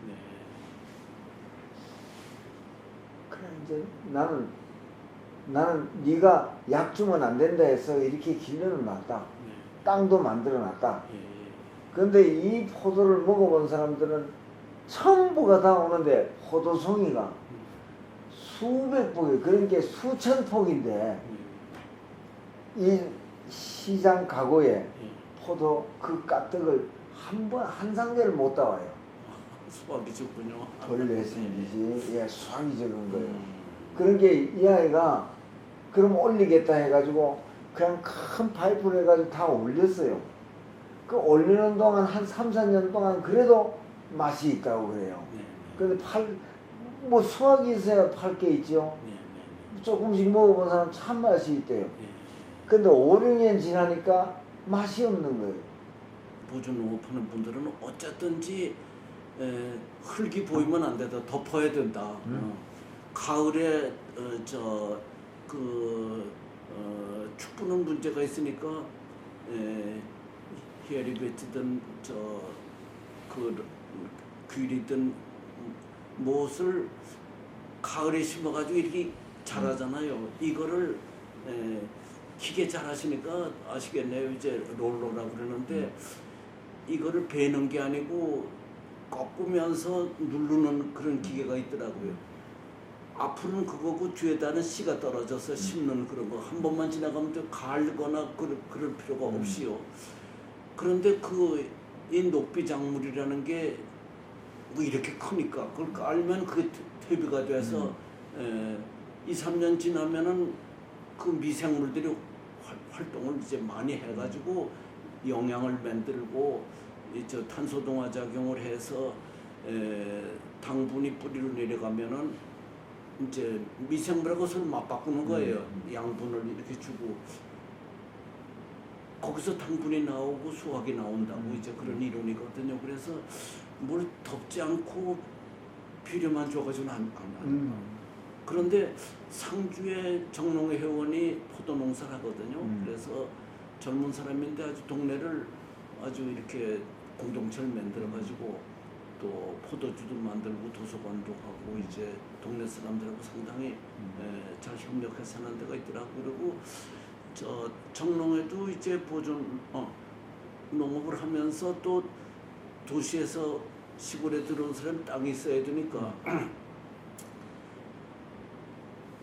그래 이제 나는 네가 약 주면 안 된다 해서 이렇게 길러놨다. 땅도 만들어놨다. 그런데 이 포도를 먹어본 사람들은 전부가 다 오는데 포도송이가 수백 폭이 그러니까 수천 폭인데 이 시장 가구에 포도 그 까떡을 한 상자를 못 따와요. 수박이 적군요. 돌려했으면이지 수학이 적은 거예요. 그런 게 이 아이가 그럼 올리겠다 해가지고 그냥 큰 파이프를 해가지고 다 올렸어요. 그 올리는 동안 한 3, 4년 동안 그래도 맛이 있다고 그래요. 근데 뭐 수학이 있어야 팔 게 있죠. 조금씩 먹어본 사람 참 맛이 있대요. 근데 5, 6년 지나니까 맛이 없는 거예요. 보존농업하는 분들은 어쨌든지 흙이 보이면 안 된다. 덮어야 된다. 가을에 축 부는 문제가 있으니까 히에리베트든 귀리든 무엇을 가을에 심어가지고 이렇게 자라잖아요. 이거를 기계 잘 하시니까 아시겠네요. 이제 롤러라고 그러는데 이거를 베는 게 아니고 꺾으면서 누르는 그런 기계가 있더라고요. 앞으로는 그거고 뒤에다는 씨가 떨어져서 심는 그런 거 한 번만 지나가면 또 갈거나 그럴 필요가 없이요. 그런데 이 녹비작물이라는 게 뭐 이렇게 크니까 그걸 깔면 그게 퇴비가 돼서 2, 3년 지나면은 그 미생물들이 활동을 이제 많이 해가지고 영양을 만들고 저 탄소동화 작용을 해서 당분이 뿌리로 내려가면은 이제 미생물하고 서로 맞바꾸는 거예요. 양분을 이렇게 주고 거기서 당분이 나오고 수확이 나온다고 이제 그런 이론이거든요. 그래서 뭘 덮지 않고 비료만 줘가지고는 안. 그런데 상주의 정농 회원이 포도 농사를 하거든요. 그래서 젊은 사람인데 아주 동네를 아주 이렇게 공동체를 만들어가지고 또 포도주도 만들고 도서관도 하고 이제 동네 사람들하고 상당히 잘 협력해서 사는 데가 있더라고. 그리고 저 정농에도 이제 보존 농업을 하면서 또 도시에서 시골에 들어온 사람 땅이 있어야 되니까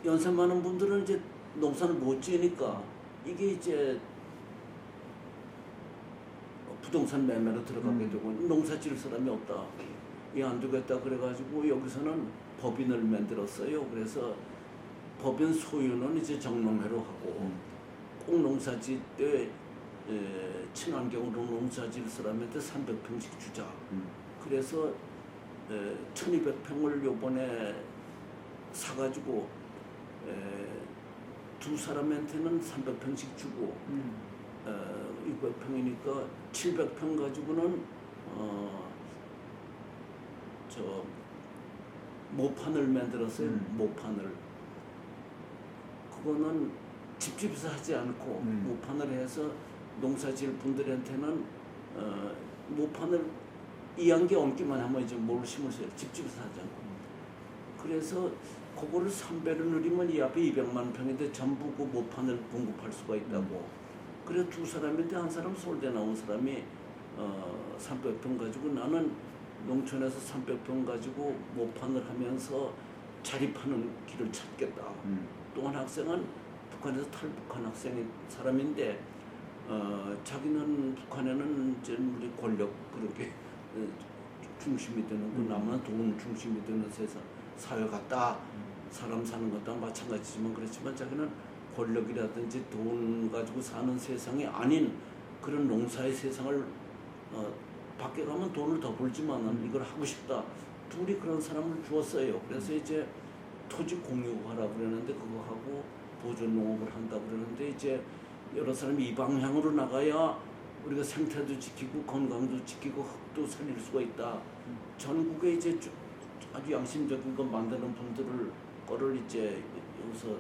연세 많은 분들은 이제 농사를 못 지으니까 이게 이제 부동산 매매로 들어가게 되고 농사 지을 사람이 없다. 이 안 되겠다 그래가지고 여기서는 법인을 만들었어요. 그래서 법인 소유는 이제 정농회로 하고 꼭 농사 지을 때 친환경으로 농사 지을 사람한테 300평씩 주자. 그래서 1200평을 요번에 사가지고 두 사람한테는 300평씩 주고 600평이니까 700평 가지고는 저 모판을 만들었어요. 모판을 그거는 집집에서 하지 않고 모판을 해서 농사지을 분들한테는 모판을 이안개 얹기만 하면 이제 뭘 심으세요. 집집에서 하지 않고. 그래서 그거를 3배를 누리면 이 앞에 200만 평인데 전부 그 모판을 공급할 수가 있다고. 그래 두 사람인데 한 사람 서울대 나온 사람이 300평 가지고 나는 농촌에서 300평 가지고 모판을 하면서 자립하는 길을 찾겠다. 또 한 학생은 북한에서 탈북한 학생인 사람인데 자기는 북한에는 이제 우리 권력 그렇게 중심이 되는 그 남은 돈 중심이 되는 세상 사회 같다. 사람 사는 것도 마찬가지지만 그렇지만 자기는 권력이라든지 돈 가지고 사는 세상이 아닌 그런 농사의 세상을 밖에 가면 돈을 더 벌지만은 이걸 하고 싶다. 둘이 그런 사람을 주었어요. 그래서 이제 토지 공유하라고 그러는데 그거 하고 보존 농업을 한다고 그러는데 이제 여러 사람이 이 방향으로 나가야 우리가 생태도 지키고 건강도 지키고 흙도 살릴 수가 있다. 전국에 이제 아주 양심적인 거 만드는 분들을 거를 이제 여기서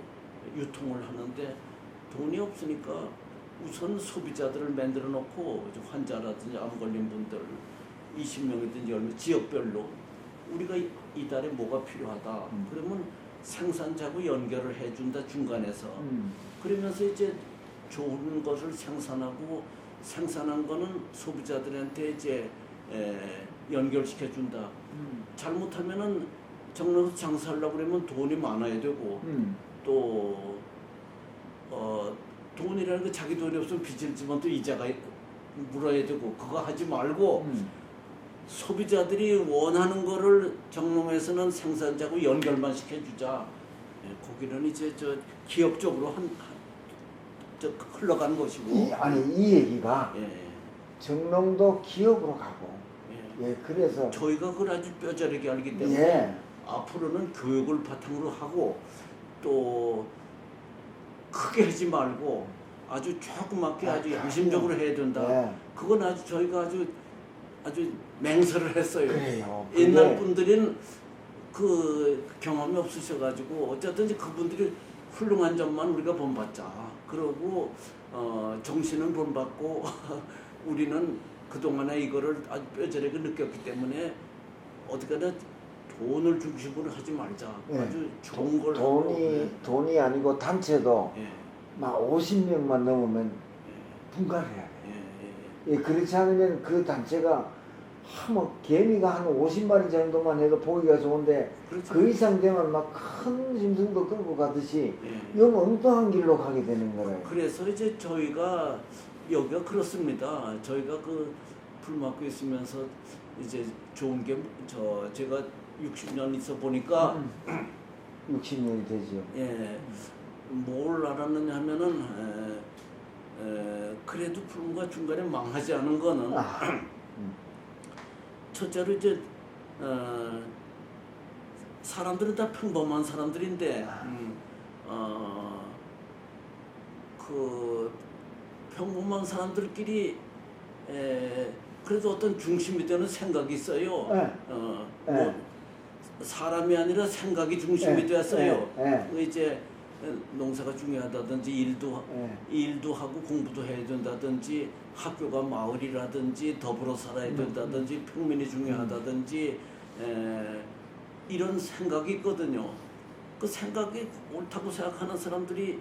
유통을 하는데 돈이 없으니까 우선 소비자들을 만들어 놓고 환자라든지 암 걸린 분들 20명이든지 10명 지역별로 우리가 이달에 뭐가 필요하다. 그러면 생산자하고 연결을 해준다 중간에서. 그러면서 이제 좋은 것을 생산하고 생산한 거는 소비자들한테 이제 연결시켜 준다. 잘못하면은 정로에서 장사하려고 그러면 돈이 많아야 되고 또 돈이라는 게 자기 돈이 없으면 빚을 지면 또 이자가 물어야 되고 그거 하지 말고 소비자들이 원하는 거를 정농에서는 생산자하고 연결만 시켜주자. 거기는 이제 저 기업적으로 흘러가는 것이고. 이 얘기가 예. 정농도 기업으로 가고. 예, 그래서 저희가 그걸 아주 뼈저리게 알기 때문에 예. 앞으로는 교육을 바탕으로 하고 또 크게 하지 말고 아주 조그맣게 아주 양심적으로 해야 된다. 예. 그건 아주 저희가 아주 맹세를 했어요. 그래요. 옛날 분들은 그 경험이 없으셔가지고 어쨌든 그분들이 훌륭한 점만 우리가 본받자. 그러고 정신은 본받고 우리는 그동안에 이거를 아주 뼈저리게 느꼈기 때문에 어떻게든 돈을 중심으로 하지 말자. 예. 아주 좋은 걸 하고. 돈이 아니고 단체도 예. 막 50명만 넘으면 분가를 해야 돼. 예, 그렇지 않으면 그 단체가 뭐 개미가 한 50마리 정도만 해도 보기가 좋은데 그렇죠. 그 이상 되면 막 큰 짐승도 끌고 가듯이 예. 영 엉뚱한 길로 가게 되는 거예요. 그래서 이제 저희가 여기가 그렇습니다. 저희가 그 풀막고 있으면서 이제 좋은 게 제가 60년 있어 보니까 60년이 되죠. 예 뭘 알았느냐 하면은 그래도 풀무가 중간에 망하지 않은 거는 첫째로 이제 사람들은 다 평범한 사람들인데 그 평범한 사람들끼리 그래도 어떤 중심이 되는 생각이 있어요. 뭐 사람이 아니라 생각이 중심이 됐어요. 이제 농사가 중요하다든지 일도 하고 공부도 해야 된다든지 학교가 마을이라든지 더불어 살아야 된다든지 평민이 중요하다든지 이런 생각이 있거든요. 그 생각이 옳다고 생각하는 사람들이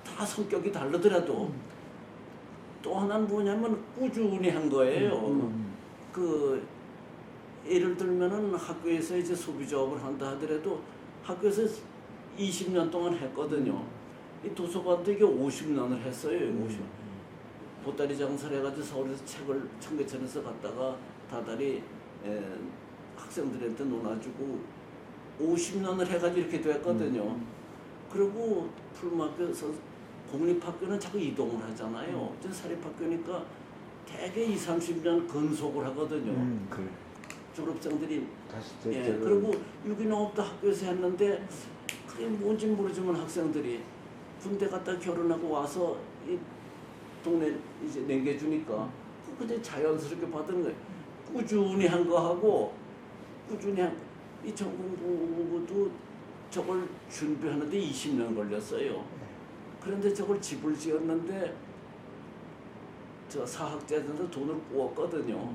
다 성격이 다르더라도 또 하나는 뭐냐면 꾸준히 한 거예요. 그 예를 들면은 학교에서 이제 소비자업을 한다 하더라도 학교에서 20년 동안 했거든요. 이 도서관도 이게 50년을 했어요. 50. 보따리 장사를 해가지고 서울에서 책을 청계천에서 갖다가 다달이 학생들한테 논아주고 50년을 해가지고 이렇게 됐거든요. 그리고 풀막에서 공립학교는 자꾸 이동을 하잖아요. 사립학교니까 대개 20, 30년 근속을 하거든요. 그래. 졸업생들이 다시 그리고 유기농업도 학교에서 했는데 그게 뭔지 모르지만 학생들이 군대 갔다 결혼하고 와서 이 동네 이제 남겨주니까 그게 자연스럽게 받은 거예요. 꾸준히 한 거 하고 꾸준히 이 전공부도 저걸 준비하는데 20년 걸렸어요. 그런데 저걸 집을 지었는데 저 사학자들한테 돈을 구웠거든요.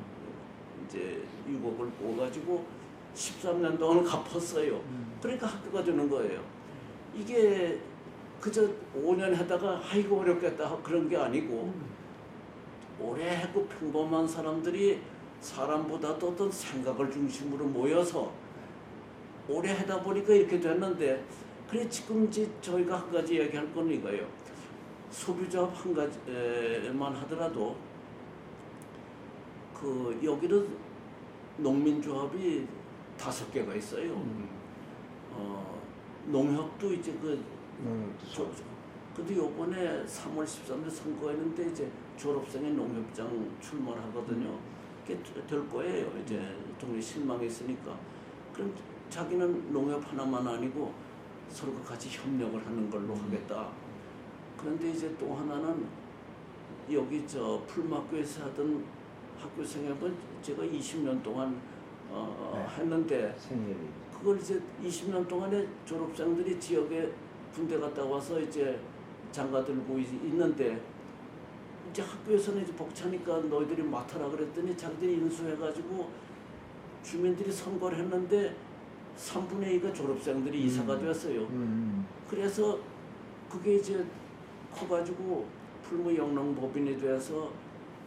이제 6억을 구워가지고 13년 동안 갚았어요. 그러니까 학교가 주는 거예요. 이게 그저 5년 하다가 아이고 어렵겠다 그런 게 아니고 오래 했고 평범한 사람들이 사람보다도 어떤 생각을 중심으로 모여서 오래 하다 보니까 이렇게 됐는데 그래 지금 이제 저희가 한 가지 얘기할 건 이거예요. 소비자업 한 가지만 하더라도 그 여기는 농민조합이 5개가 있어요. 농협도 이제 근데 요번에 3월 13일 선거했는데 이제 졸업생이 농협장 출마를 하거든요. 그게 될 거예요. 이제 동네 실망했으니까. 그럼 자기는 농협 하나만 아니고 서로 같이 협력을 하는 걸로 하겠다. 그런데 이제 또 하나는 여기 저 풀막교에서 하던 학교생활은 제가 20년 동안 했는데 그걸 이제 20년 동안에 졸업생들이 지역에 군대 갔다 와서 이제 장가 들고 있는데 이제 학교에서는 이제 벅차니까 너희들이 맡아라 그랬더니 자기들이 인수해가지고 주민들이 선거를 했는데 3분의 2가 졸업생들이 이사가 되었어요. 그래서 그게 이제 커가지고 풀무 영농법인이 돼서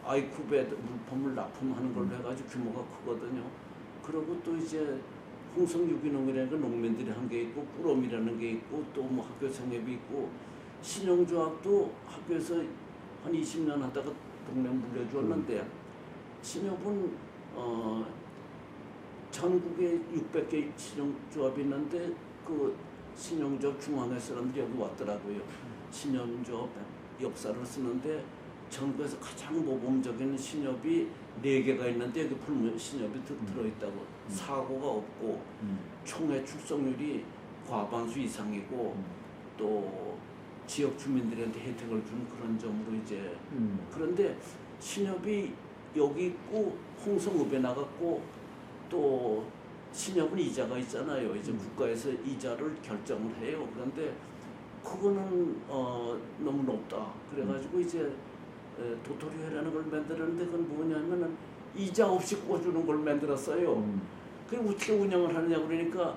아이쿠베 물품을 납품하는 걸로 해가지고 규모가 크거든요. 그리고 또 이제 홍성 유기농이라는 게 농민들이 한 게 있고 꾸러미라는 게 있고 또 뭐 학교 생협이 있고 신용조합도 학교에서 한 20년 하다가 동네 물려주었는데 신협은 전국에 600개 신용조합이 있는데 그 신용조합 중앙회 사람들이 여기 왔더라고요. 신용조합 역사를 쓰는데 전국에서 가장 모범적인 신협이 4개가 있는데 여기 풀무 신협이 들어있다고. 사고가 없고 총회 출석률이 과반수 이상이고 또 지역 주민들한테 혜택을 주는 그런 점으로 이제 그런데 신협이 여기 있고 홍성읍에 나갔고 또 신협은 이자가 있잖아요. 이제 국가에서 이자를 결정을 해요. 그런데 그거는 너무 높다. 그래가지고 이제 도토리회라는 걸 만들었는데 그건 뭐냐면은 이자 없이 꿔주는 걸 만들었어요. 그게 어떻게 운영을 하느냐 그러니까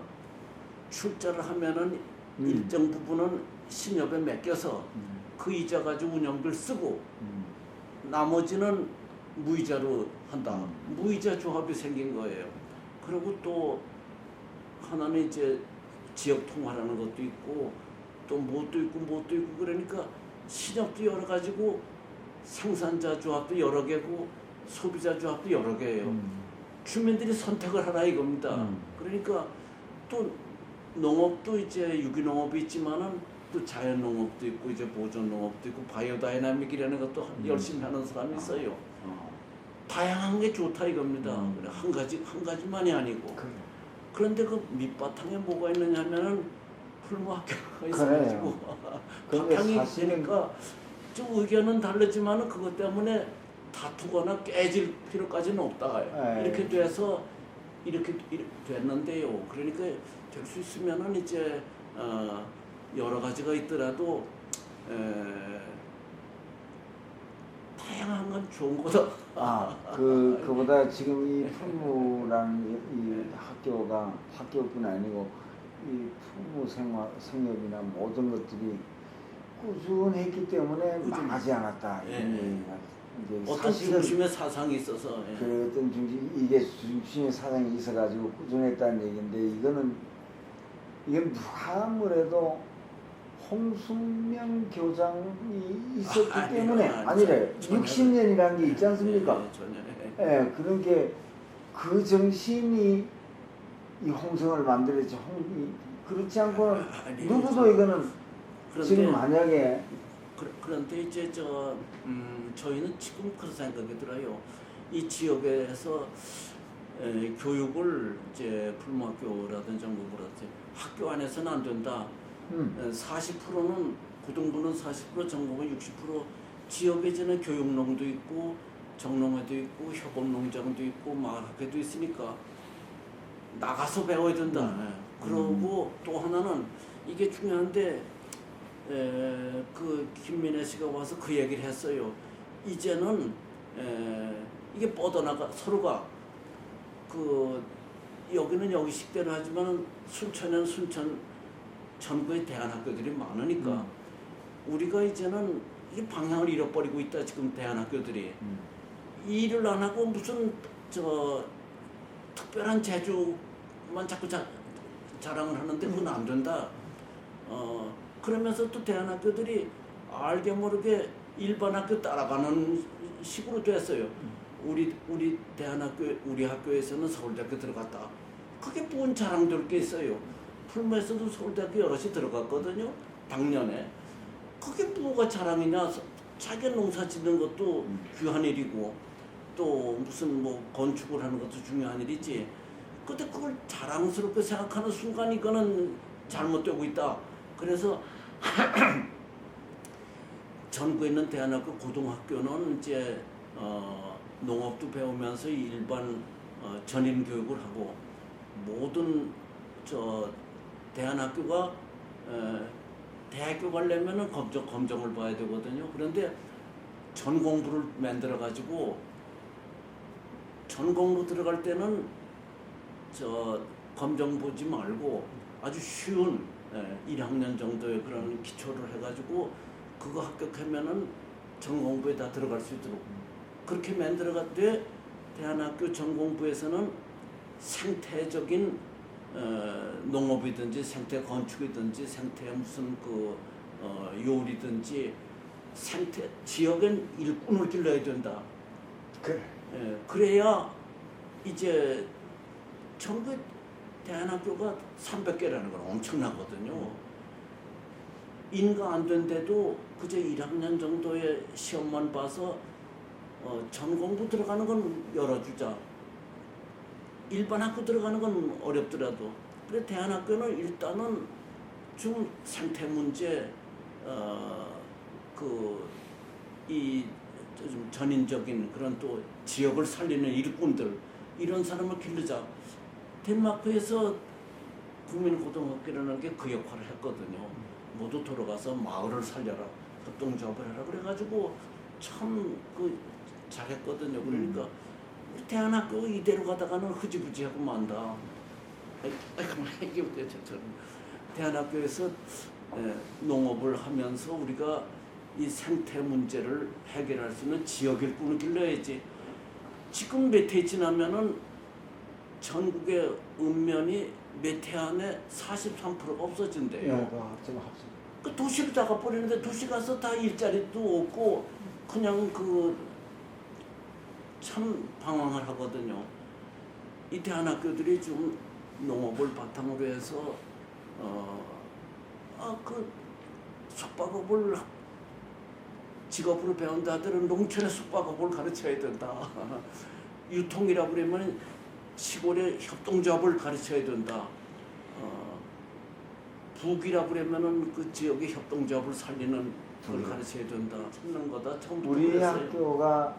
출자를 하면은 일정 부분은 신협에 맡겨서 그 이자 가지고 운영비를 쓰고 나머지는 무이자로 한다. 무이자 조합이 생긴 거예요. 그리고 또 하나는 이제 지역 통화라는 것도 있고 또 뭣도 있고 그러니까 신협도 여러 가지고 생산자 조합도 여러 개고 소비자 조합도 여러 개예요. 주민들이 선택을 하라 이겁니다. 그러니까 또 농업도 이제 유기농업이 있지만은 또 자연농업도 있고 이제 보존농업도 있고 바이오다이나믹이라는 것도 열심히 하는 사람이 있어요. 다양한 게 좋다 이겁니다. 그래, 한 가지만이 아니고. 그런데 그 밑바탕에 뭐가 있느냐 하면은 풀무학교가 있어가지고 바탕이 있으니까 좀 의견은 다르지만은 그것 때문에 다투거나 깨질 필요까지는 없다. 이렇게 돼서 이렇게 됐는데요. 그러니까 될 수 있으면은 이제 여러 가지가 있더라도 다양한 건 좋은 거다. 그보다 지금 이 풀무라는 이 학교뿐 아니고 이 풀무 생협이나 모든 것들이 꾸준했기 때문에 망하지 않았다. 어떤 중심의 사상이 있어서. 그 어떤 중심의 사상이 있어가지고 꾸준했다는 얘기인데 이건 누가 아무래도 홍순명 교장이 있었기 때문에 아니래 60년이라는 게 있지 않습니까? 예, 그런 게 그 정신이 이 홍성을 만들었지. 그렇지 않고는 누구도 이거는 지금 만약에 그런데 이제 저희는 지금 그런 생각이 들어요. 이 지역에서 교육을 이제 풀무학교라든지 전공부라든지 학교 안에서는 안 된다. 40%는 고등부는 40%, 전공은 60%. 지역에 저는 교육농도 있고 정농회도 있고 협업농장도 있고 마을학교도 있으니까 나가서 배워야 된다. 그러고 또 하나는 이게 중요한데 그 김민혜 씨가 와서 그 얘기를 했어요. 이제는 이게 뻗어나가 서로가 그 여기는 여기식대로 하지만 순천에는 순천 전국의 대안학교들이 많으니까 우리가 이제는 이 방향을 잃어버리고 있다. 지금 대안학교들이 일을 안 하고 무슨 특별한 재주만 자꾸 자랑을 하는데 그건 안 된다. 그러면서 또 대안학교들이 알게 모르게 일반 학교 따라가는 식으로 됐어요. 우리 대안학교 우리 학교에서는 서울대학교 들어갔다. 그게 뭔 자랑될 게 있어요. 풀무에서도 서울대학교 여럿이 들어갔거든요. 작년에. 그게 뭐가 자랑이냐. 자기 농사 짓는 것도 귀한 일이고 또 무슨 뭐 건축을 하는 것도 중요한 일이지. 근데 그걸 자랑스럽게 생각하는 순간 이거는 잘못되고 있다. 그래서 전국에 있는 대안학교 고등학교는 이제 농업도 배우면서 일반 전인 교육을 하고 모든 대안학교가 대학교 가려면은 검정을 봐야 되거든요. 그런데 전공부를 만들어 가지고 전공부 들어갈 때는 검정 보지 말고 아주 쉬운 1학년 정도의 그런 기초를 해가지고 그거 합격하면은 전공부에 다 들어갈 수 있도록 그렇게 만들어갔대. 대안학교 전공부에서는 생태적인 농업이든지 생태 건축이든지 생태 무슨 요리든지 생태 지역엔 일꾼을 길러야 된다. 그래야 이제 전국 대안학교가 300개라는 건 엄청나거든요. 인가 안 된데도 그저 1학년 정도의 시험만 봐서 전공부 들어가는 건 열어주자. 일반 학교 들어가는 건 어렵더라도. 그래 대안학교는 일단은 좀 생태 문제, 좀 전인적인 그런 또 지역을 살리는 일꾼들 이런 사람을 기르자. 덴마크에서 국민고등학교라는 게 그 역할을 했거든요. 모두 들어가서 마을을 살려라, 협동조합을 해라 그래가지고 참 잘했거든요. 그러니까 대안학교 이대로 가다가는 흐지부지하고 만다. 이게 대안학교에서 농업을 하면서 우리가 이 생태 문제를 해결할 수 있는 지역 일꾼을 길러야지. 지금 몇 해 지나면은 전국의 읍면이 몇 해 안에 43%가 없어진대요. 그 도시를 다 가버리는데 도시 가서 다 일자리도 없고 그냥 참 방황을 하거든요. 이 대안학교들이 좀 농업을 바탕으로 해서 숙박업을 직업으로 배운다 하더라도 농촌의 숙박업을 가르쳐야 된다. 유통이라 그러면 시골의 협동조합을 가르쳐야 된다. 북이라 그러면은 그 지역의 협동조합을 살리는 걸 가르쳐야 된다. 찾는 거다. 처음부터 우리 그랬어요. 학교가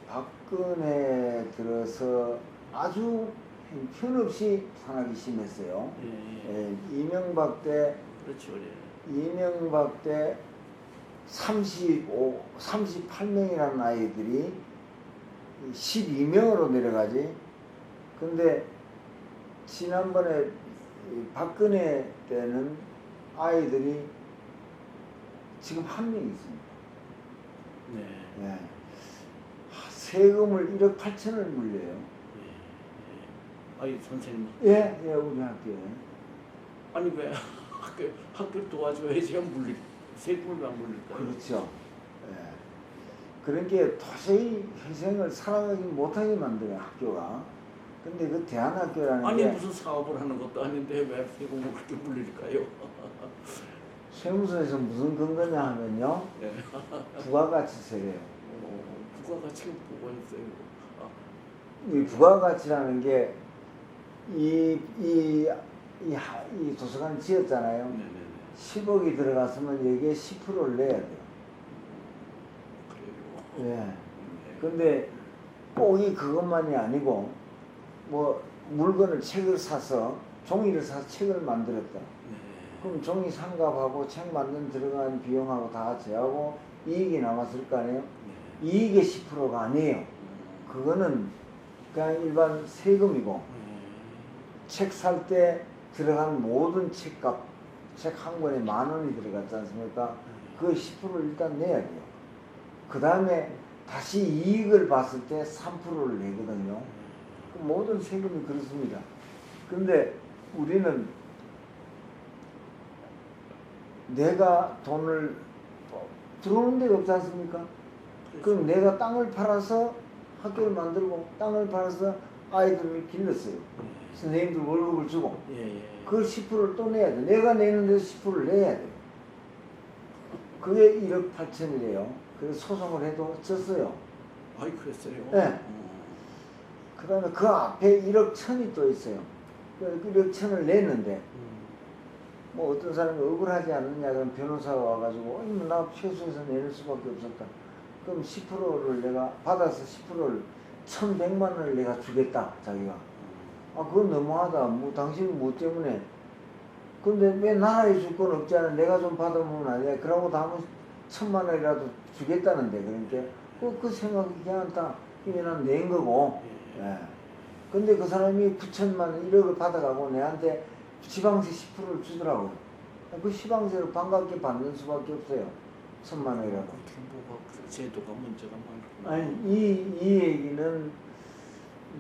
박근혜 들어서 아주 형편없이 산악이 심했어요. 예. 이명박 때 그렇죠. 예. 38명이라는 아이들이 12명으로 내려가지. 근데 지난번에 박근혜 때는 아이들이 지금 1명 있습니다. 네. 예. 세금을 1억 8천을 물려요. 아니 선생님. 예, 우리 학교에. 아니 왜 학교 도와줘야지 물리 세금을 안 물릴까요? 그렇죠. 예. 그런 게 도저히 회생을 살아가지 못하게 만들어요, 학교가. 근데 그 대안학교라는 아니 게 무슨 사업을 하는 것도 아닌데 왜 세금을 그렇게 물릴까요? 세무서에서 무슨 근거냐 하면요, 네. 부가가치세래요. 부가가치가 뭐가 있어요? 이 부가가치라는 게 이 도서관 지었잖아요. 네네네. 10억이 들어갔으면 여기에 10%를 내야 돼요. 그래요. 예. 근데 꼭이 그것만이 아니고 뭐 물건을 책을 사서 종이를 사서 책을 만들었다. 네. 그럼 종이 상갑하고 책 만든 들어간 비용하고 다 제하고 이익이 남았을 거 아니에요? 네. 이익의 10%가 아니에요. 그거는 그냥 일반 세금이고 책 살 때 들어간 모든 책값, 책 한 권에 10,000원이 들어갔지 않습니까? 그 10%를 일단 내야 돼요. 그 다음에 다시 이익을 봤을 때 3%를 내거든요. 모든 세금이 그렇습니다. 근데 우리는 내가 돈을 들어오는 데가 없지 않습니까? 그럼 내가 땅을 팔아서 학교를 만들고 땅을 팔아서 아이들을 길렀어요. 선생님들 월급을 주고 예. 그 10%를 또 내야 돼. 내가 내는 데서 10%를 내야 돼. 그게 1억 8천이래요. 그래서 소송을 해도 졌어요. 아이 그랬어요. 네. 그 다음에 그 앞에 1억 1천이 또 있어요. 1억 1천을 냈는데 뭐 어떤 사람이 억울하지 않느냐 그럼 변호사가 와가지고 나 최소에서 내는 수밖에 없었다. 그럼 10%를 내가 받아서 10%를 1,100만 원을 내가 주겠다 자기가. 아 그건 너무하다. 뭐 당신 뭐 때문에. 근데 왜 나라에 줄 건 없잖아. 내가 좀 받아보면 아니야. 그러고 다음은 1,000만 원이라도 주겠다는데 그러니까 그 생각이 괜찮다. 이게 난 낸 거고. 예. 근데 그 사람이 9천만 원 1억을 받아가고 내한테 지방세 10%를 주더라고요. 그 지방세를 반갑게 받는 수밖에 없어요. 1,000만 원이라도. 뭐가 제도가 문제가 많구나. 아니 이 얘기는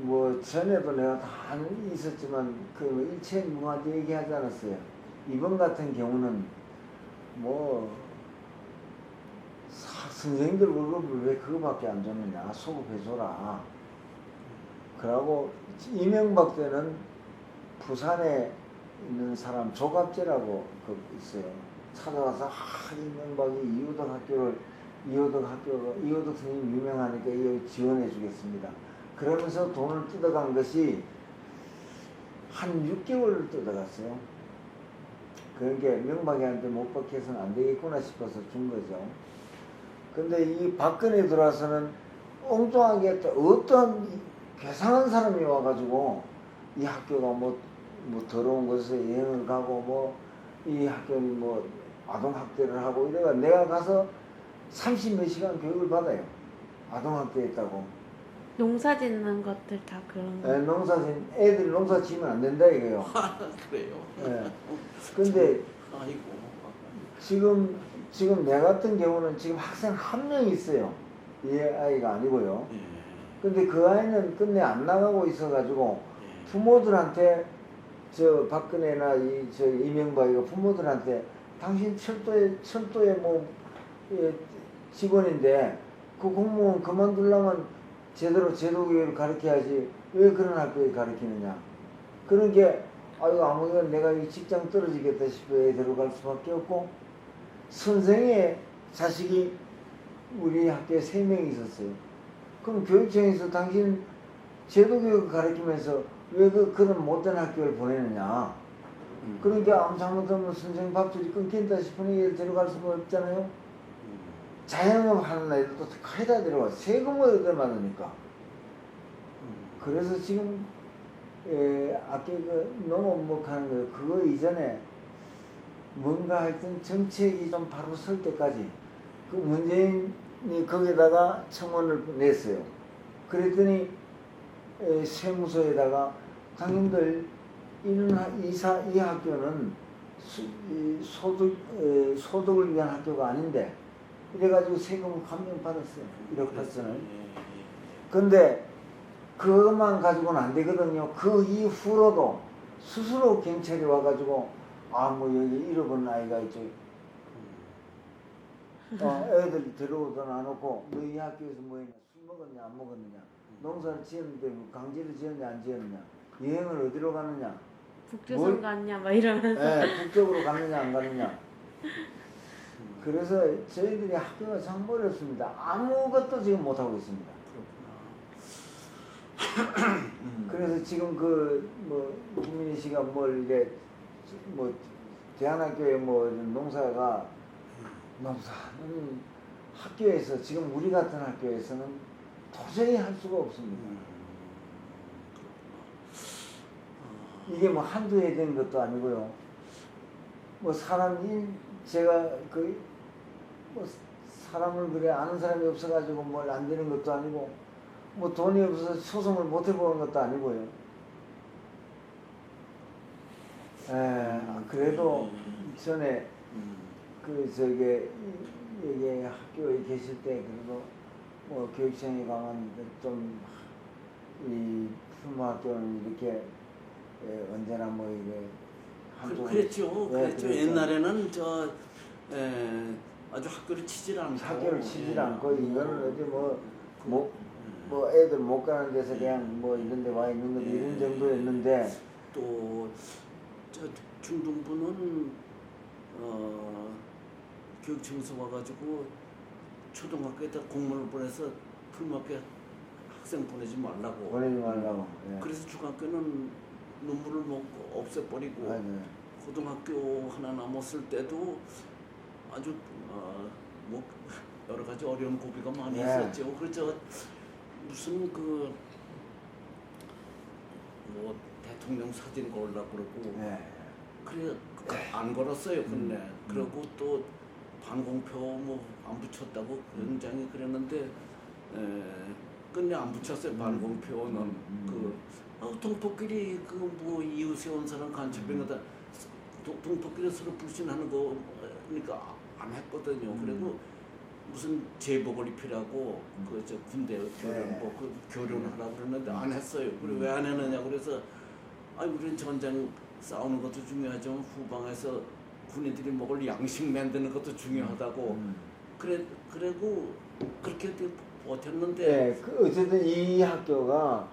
뭐 전에도 내가 다 있었지만 그 일체무한대 얘기하지 않았어요. 이번 같은 경우는 뭐 선생님들 월급을 왜 그거밖에 안 줬느냐 소급해줘라. 그러고 이명박 때는 부산에 있는 사람 조갑재라고 그 있어요. 찾아와서 이명박이 이호덕 선생님 유명하니까 이거 지원해 주겠습니다. 그러면서 돈을 뜯어간 것이 한 6개월을 뜯어갔어요. 그러니까 명박이한테 못 박혀서는 안 되겠구나 싶어서 준 거죠. 근데 이 박근혜 들어와서는 엉뚱하게 어떤 괴상한 사람이 와가지고 이 학교가 뭐 더러운 곳에 여행을 가고 뭐 이 학교는 뭐 아동학대를 하고 이래가 내가 가서 30몇 시간 교육을 받아요. 아동학대했다고. 농사 짓는 것들 다 그런 거. 농사진 애들 농사 지으면 안 된다 이거요. 그래요. 예. 근데 아이고. 지금 내 같은 경우는 지금 학생 1명 있어요. 이 아이가 아니고요. 예. 근데 그 아이는 끝내 안 나가고 있어가지고 예. 부모들한테 저 박근혜나 이명박이가 부모들한테 당신 철도에 뭐 직원인데 그 공무원 그만두려면 제대로 제도교육을 가르쳐야지 왜 그런 학교에 가르치느냐. 그런 게 아이고 아무튼 내가 이 직장 떨어지겠다 싶어 애 데려갈 수밖에 없고 선생의 자식이 우리 학교에 3명 있었어요. 그럼 교육청에서 당신 제도교육을 가르치면서 왜 그런 못된 학교를 보내느냐. 그러니까 아무 잘못하면 선생님 밥줄이 끊긴다 싶으니 얘를 데려갈 수가 없잖아요. 자영업 하는 아이들도 거의다 데려가 세금을 얻어맞으니까. 그래서 지금 아까 그 농업목하는 거 그거 이전에 뭔가 하여튼 정책이 좀 바로 설 때까지 그 문재인이 거기다가 청원을 냈어요. 그랬더니 세무서에다가 당신들 이 학교는 소득을 위한 학교가 아닌데 이래가지고 세금을 감면받았어요. 1억 8천을. 근데 그것만 가지고는 안 되거든요. 그 이후로도 스스로 경찰이 와가지고 뭐 여기 잃어버린 아이가 있죠. 애들 데려오든 안 오고 너 이 학교에서 뭐 했냐, 술 먹었냐 안 먹었느냐, 농사를 지었는데 뭐 강제로 지었냐 안 지었느냐, 여행을 어디로 갔느냐, 북조선 갔냐 막 이러면서. 북쪽으로 갔느냐 안 갔느냐. 그래서 저희들이 학교가 참 어렵습니다. 아무것도 지금 못하고 있습니다. 그래서 지금 김민희 씨가 이게 대한학교에 농사는 학교에서 지금 우리 같은 학교에서는 도저히 할 수가 없습니다. 이게 한두 해 된 것도 아니고요. 제가 사람을 그래 아는 사람이 없어가지고 뭘 안 되는 것도 아니고 돈이 없어서 소송을 못 해보는 것도 아니고요. 그래도 전에 여기 학교에 계실 때 그래도 교육청에 가면 좀 이 부모학교는 이렇게 언제나 이게 그랬죠. 그랬죠. 옛날에는 아주 학교를 치질 않고 이거는 어디 애들 못 가는 데서 그냥 이런 데 와 있는 거지 이런 정도였는데 또 중등부는 교육청에서 와가지고 초등학교에다 공문을 보내서 부모학교 학생 보내지 말라고. 예. 그래서 중학교는 눈물을 먹고 없애버리고 고등학교 하나 남았을 때도 아주 여러 가지 어려운 고비가 많이 있었죠. 그래서 무슨 대통령 사진 걸으려고 그러고 그래 안 걸었어요. 근데 그러고 또 반공표 안 붙였다고 굉장히 그랬는데 끝내 안 붙였어요. 반공표는 동포끼리 이웃에 온 사람 간첩병에다 동포끼리 서로 불신하는 거 그러니까 안 했거든요. 그리고 무슨 제복을 입히라고 군대 교련하라고 그러는데 안 했어요. 그리고 왜 안 했느냐 그래서 우리는 전쟁 싸우는 것도 중요하지만 후방에서 군인들이 먹을 양식 만드는 것도 중요하다고 그리고 그렇게 버텼는데 어쨌든 이 학교가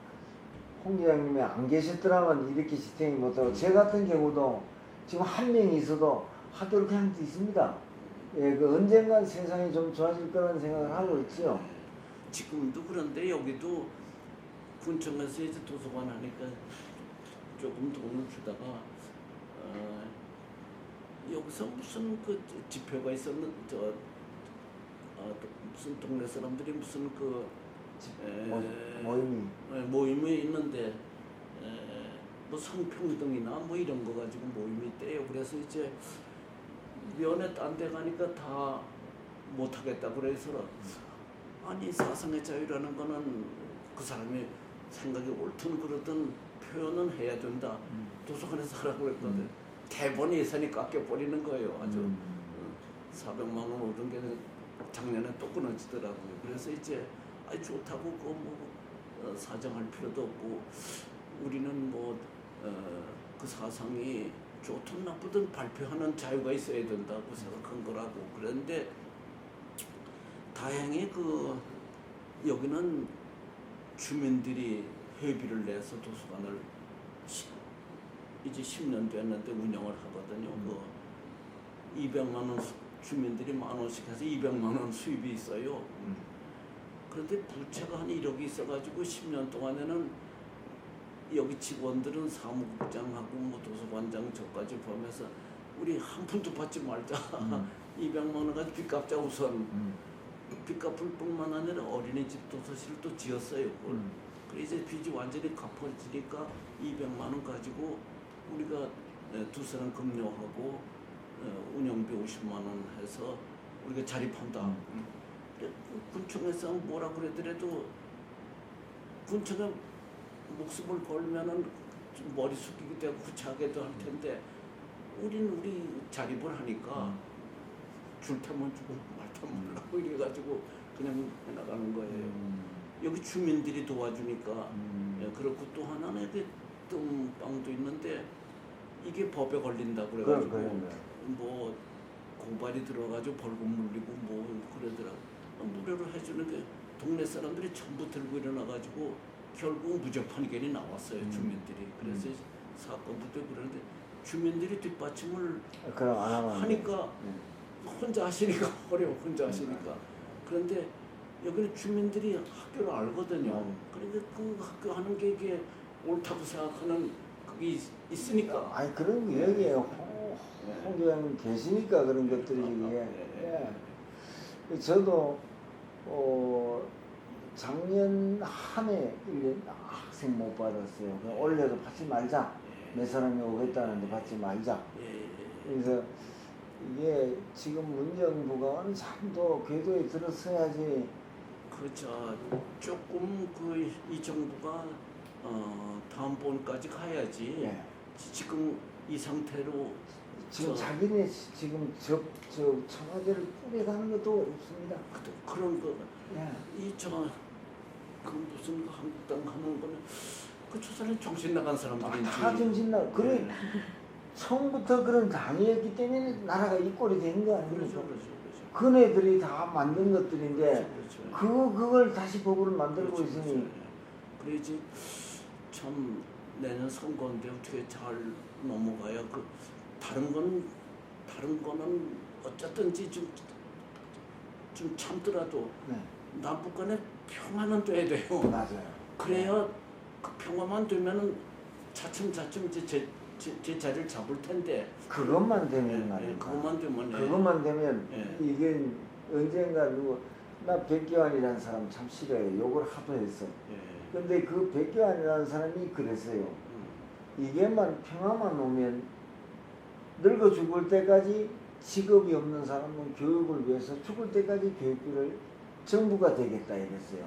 홍 기장님이 안 계셨더라면 이렇게 지탱이 못하고 제 같은 경우도 지금 한 명이 있어도 학교를 그냥 있습니다. 언젠간 세상이 좀 좋아질 거라는 생각을 하고 있지요. 지금도 그런데 여기도 군청에서 이제 도서관 하니까 조금 돈을 주다가 여기서 무슨 집회가 있었는데 무슨 동네 사람들이 무슨 모임이 있는데 성평등이나 이런 거 가지고 모임이 있대요. 그래서 이제 면회 딴 데 가니까 다 못하겠다 그래서 아니 사상의 자유라는 거는 그 사람이 생각이 옳든 그러든 표현은 해야 된다. 도서관에서 하라고 했거든. 대본 예산이 깎여버리는 거예요. 아주 400만 원 오른 게 작년에 또 끊어지더라고요. 그래서 이제 좋다고 사정할 필요도 없고 우리는 그 사상이 좋든 나쁘든 발표하는 자유가 있어야 된다고 생각한 거라고. 그런데 다행히 여기는 주민들이 회비를 내서 도서관을 이제 10년 됐는데 운영을 하거든요. 200만 원 주민들이 10,000원씩 해서 200만 원 수입이 있어요. 그런데 부채가 한 1억이 있어가지고 10년 동안에는 여기 직원들은 사무국장하고 뭐 도서관장 저까지 포함해서 우리 한 푼도 받지 말자. 200만 원 가지고 빚 갚자 우선. 빚 갚을 뿐만 아니라 어린이집 도서실을 또 지었어요. 그걸. 그래 이제 빚이 완전히 갚아지니까 200만 원 가지고 우리가 두 사람 급료하고 운영비 50만 원 해서 우리가 자립한다. 그래, 군청에서 뭐라 그러더라도 군청에 목숨을 걸면은 좀 머리 숙이게 되고 구차하게도 할 텐데 우리 자립을 하니까 줄 테면 주고 말 테면 말라고 이래가지고 그냥 해나가는 거예요. 여기 주민들이 도와주니까. 예, 그렇고 또 하나는 이게 뜸빵도 있는데 이게 법에 걸린다 그래가지고 뭐 고발이 들어가지고 벌금 물리고 뭐 그러더라. 무료로 해주는 게 동네 사람들이 전부 들고 일어나가지고 결국 무죄판 결이 나왔어요. 주민들이. 그래서 사건도 되고 그러는데 주민들이 뒷받침을 그럼 안 하면 하니까 혼자 하시니까 어려워. 혼자 하시니까. 그런데 여기는 주민들이 학교를 알거든요. 그러니까 그 학교 하는 게 이게 옳다고 생각하는 그게 있으니까. 아니 그런 게 여기에 홍교장님 계시니까 그런 것들이 이게. 예. 저도 작년 한 해 1년 학생 못 받았어요. 그냥 올해도 받지 말자. 몇 사람이 오겠다는데 받지 말자. 그래서 이게 지금 문정부가 어느 정도 궤도에 들어서야지. 그렇죠. 조금 이 정부가 다음번까지 가야지. 예. 지금 이 상태로 지금 자기네 지금 저 청와대를 뿌려가는 것도 없습니다. 그런 거. 예. 그 무슨 한국당 하는 거는 저 사람이 정신 나간 사람들인지. 다 정신나. 그래 네. 처음부터 그런 당이었기 때문에 나라가 이 꼴이 된 거 아닙니까? 그렇죠. 그네들이 다 만든 것들인데 그렇죠. 그걸 다시 법으로 만들고 그렇죠. 있으니. 그래야지 참 내년 선거인데 어떻게 잘 넘어가야 다른 거는 어쨌든지 좀 참더라도 네. 남북 간에 평화는 돼야 돼요. 맞아요. 그래야 그 평화만 되면은 차츰 이제 제 자리를 잡을 텐데. 그것만 되면 예, 말이야. 그것만 되면. 예. 이게 언젠가 나 백교환이라는 사람 참 싫어요. 욕을 하도 했어. 예. 근데 그 백교환이라는 사람이 그랬어요. 이게만 평화만 오면 늙어 죽을 때까지 직업이 없는 사람은 교육을 위해서 죽을 때까지 교육비를 정부가 되겠다 이랬어요.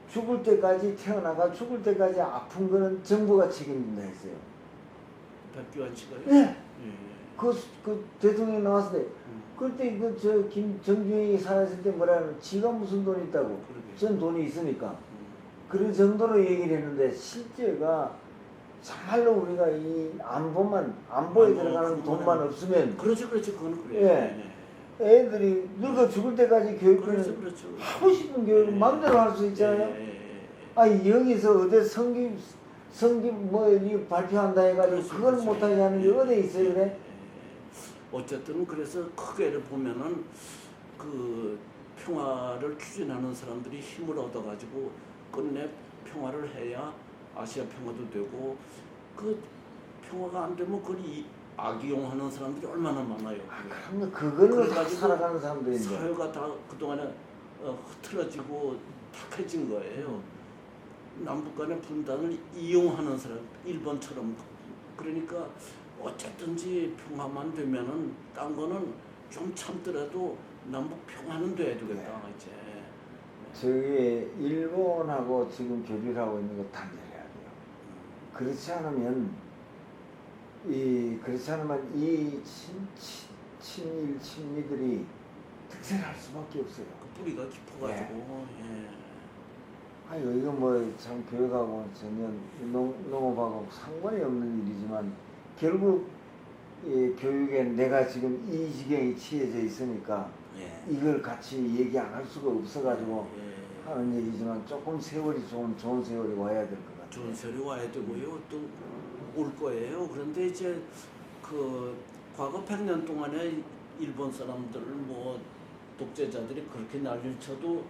죽을 때까지 태어나가 죽을 때까지 아픈 거는 정부가 책임진다 했어요. 백교환 씨가요? 예. 예. 그 대통령이 나왔을 때 그때 정주행이 살았을 때 뭐라는 지가 무슨 돈이 있다고. 그러게. 전 돈이 있으니까. 그런 정도로 얘기를 했는데 실제가 정말로 우리가 이 안보에 들어가는 돈만 없으면 그렇죠. 그건 그래요. 예. 애들이 늙어 죽을 때까지 교육비는 그렇죠. 하고 싶은 교육을 마음대로 할 수 있잖아요. 아니 여기서 어디 성김 뭐 이 발표한다 해가지고 그걸 못하게 하는 게 어디 있어요 그래? 어쨌든 그래서 크게를 보면은 그 평화를 추진하는 사람들이 힘을 얻어가지고 끝내 평화를 해야 아시아 평화도 되고 그 평화가 안 되면 그걸 악이용하는 사람들이 얼마나 많아요. 그럼 그걸로 그래가지고 살아가는 사람들인데 사회가 다 그동안에 흐트러지고 탁해진 거예요. 남북 간의 분단을 이용하는 사람, 일본처럼. 그러니까 어쨌든지 평화만 되면은 딴 거는 좀 참더라도 남북 평화는 돼야 되겠다. 이제. 저기 일본하고 지금 교류를 하고 있는 거 단절해야 돼요. 그렇지 않으면 이 친일 친미들이 득세할 수밖에 없어요. 그 뿌리가 깊어가지고. 예. 아유 이거 뭐 참 교육하고 전혀 농업하고 상관이 없는 일이지만 결국 이 교육에 내가 지금 이 지경에 처해져 있으니까 이걸 같이 얘기 안 할 수가 없어가지고 하는 얘기지만 조금 세월이 좋은 세월이 와야 될 것 같아요. 좋은 세월이 와야 되고요. 또 올 거예요. 그런데 이제 그 과거 100년 동안에 일본 사람들 뭐 독재자들이 그렇게 난리를 쳐도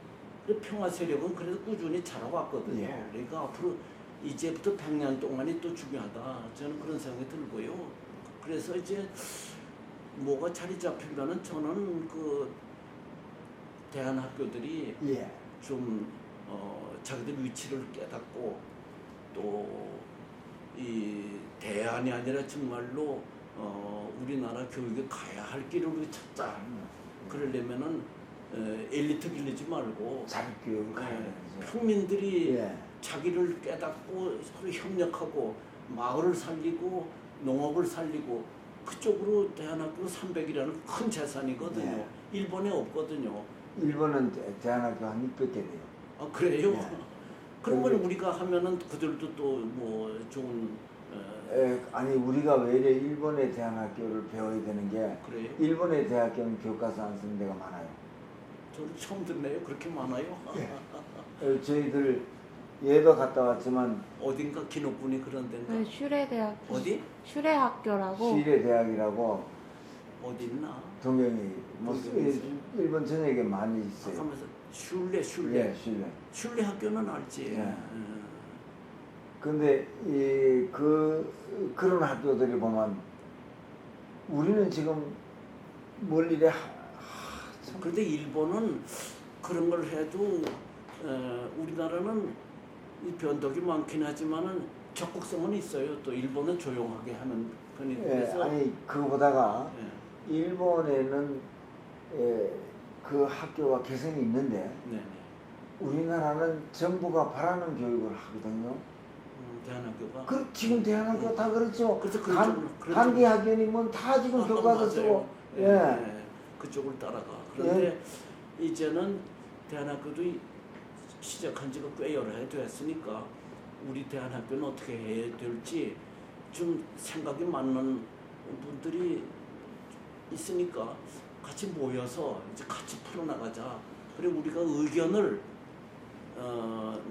그 평화 세력은 그래도 꾸준히 자라왔거든요. 예. 그러니까 앞으로 이제부터 100년 동안이 또 중요하다. 저는 그런 생각이 들고요. 그래서 이제 뭐가 자리 잡히면은 저는 그 대한학교들이 예. 좀 자기들 위치를 깨닫고 또 이 대안이 아니라 정말로 우리나라 교육에 가야 할 길을 우리 찾자. 그러려면은 엘리트 길르지 말고 자립교육을 가야 되죠. 평민들이 예. 자기를 깨닫고 서로 협력하고 마을을 살리고 농업을 살리고 그쪽으로 대한학교 300이라는 큰 재산이거든요. 예. 일본에 없거든요. 일본은 대한학교 한 600개 돼요. 아 그래요? 예. 그러면 근데- 우리가 하면은 그들도 또 뭐 좋은 아니 우리가 왜 이래 일본의 대한학교를 배워야 되는 게 그래요? 일본의 대학교는 교과서 안 쓰는 데가 많아요. 저는 처음 듣네요. 그렇게 많아요? 저희들 얘도 갔다 왔지만 어딘가 기록분이 그런 데인가? 네, 슈레대학교. 어디? 슈레학교라고. 시일의 대학이라고 어디 있나? 동경이 뭐 동경에 있어요? 일본 전역에 많이 있어요. 하면서 슐레 예, 슐레 실내. 슐레 학교는 알지. 예. 근데 그런 학교들이 보면 우리는 지금 뭘 이래 참 그런데 일본은 그런 걸 해도 우리나라는 이 변덕이 많긴 하지만은 적극성은 있어요. 또 일본은 조용하게 하는 편이 그래서 아니 그거보다가 예. 일본에는 그 학교가 개성이 있는데 네네. 우리나라는 정부가 바라는 교육을 하거든요. 대한학교가 지금 대한학교 다 그렇죠. 그래서 단기 학교니면 다 지금 교과서 맞아요. 쓰고 예. 예. 그쪽을 따라가. 그런데 이제는 대한학교도 시작한 지가 꽤 여러 해 됐으니까 우리 대한학교는 어떻게 해야 될지 좀 생각이 맞는 분들이 있으니까 같이 모여서 이제 같이 풀어나가자. 그리고 우리가 의견을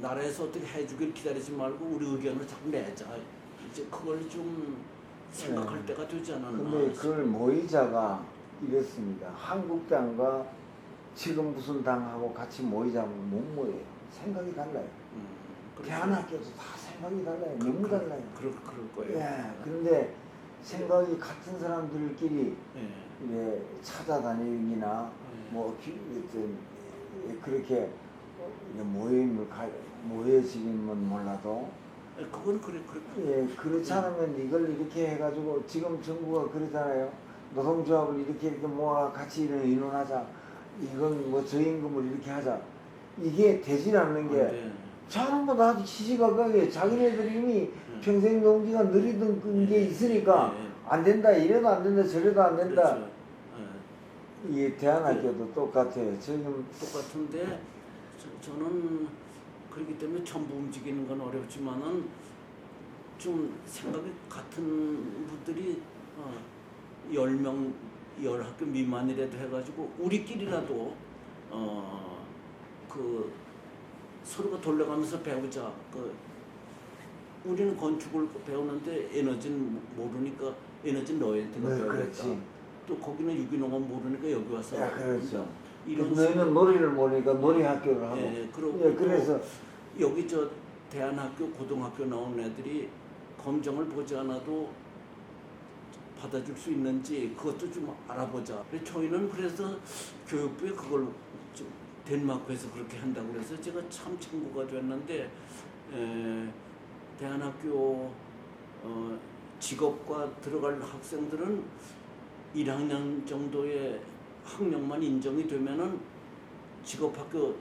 나라에서 어떻게 해주길 기다리지 말고 우리 의견을 자꾸 내자. 이제 그걸 좀 생각할 때가 되지 않았나. 근데 그걸 모이자가 이랬습니다. 한국당과 지금 무슨 당하고 같이 모이자면 못 모여요. 생각이 달라요. 그렇죠. 대한학교도 다 생각이 달라요. 너무 달라요. 그럴 거예요. 예. 그런데 생각이 같은 사람들끼리 예. 이제 찾아다니기나 뭐 그렇게 모여지기는 몰라도 그건 그래. 예, 그렇지 않으면 이걸 이렇게 해가지고 지금 정부가 그러잖아요. 노동조합을 이렇게 모아 같이 의논하자. 이건 뭐 저임금을 이렇게 하자. 이게 되질 않는 게 네. 전부 다 시시각각에 자기네들이 이미 평생 동지가 누리던 게 있으니까 네. 안 된다 이래도 안 된다 저래도 안 된다. 그렇죠. 이게 대한학교도 똑같아요. 지금 똑같은데 저는 그렇기 때문에 전부 움직이는 건 어렵지만은 좀 생각이 같은 분들이 10명, 10학교 미만이라도 해가지고 우리끼리라도 그 서로가 돌려가면서 배우자. 우리는 건축을 배우는데 에너지는 모르니까 에너지 너희한테가 네, 배워야겠다. 그렇지. 또 거기는 유기농은 모르니까 여기 와서 야, 그렇죠. 이런 너희는 놀이를 모르니까 놀이 학교를 하고. 예, 그러고 예, 그래서 여기 저 대한학교, 고등학교 나온 애들이 검정을 보지 않아도 받아줄 수 있는지 그것도 좀 알아보자. 저희는 그래서 교육부에 그걸 좀 덴마크에서 그렇게 한다고 그래서 제가 참 참고가 됐는데 대한학교 직업과 들어갈 학생들은 1학년 정도의 학력만 인정이 되면은 직업학교,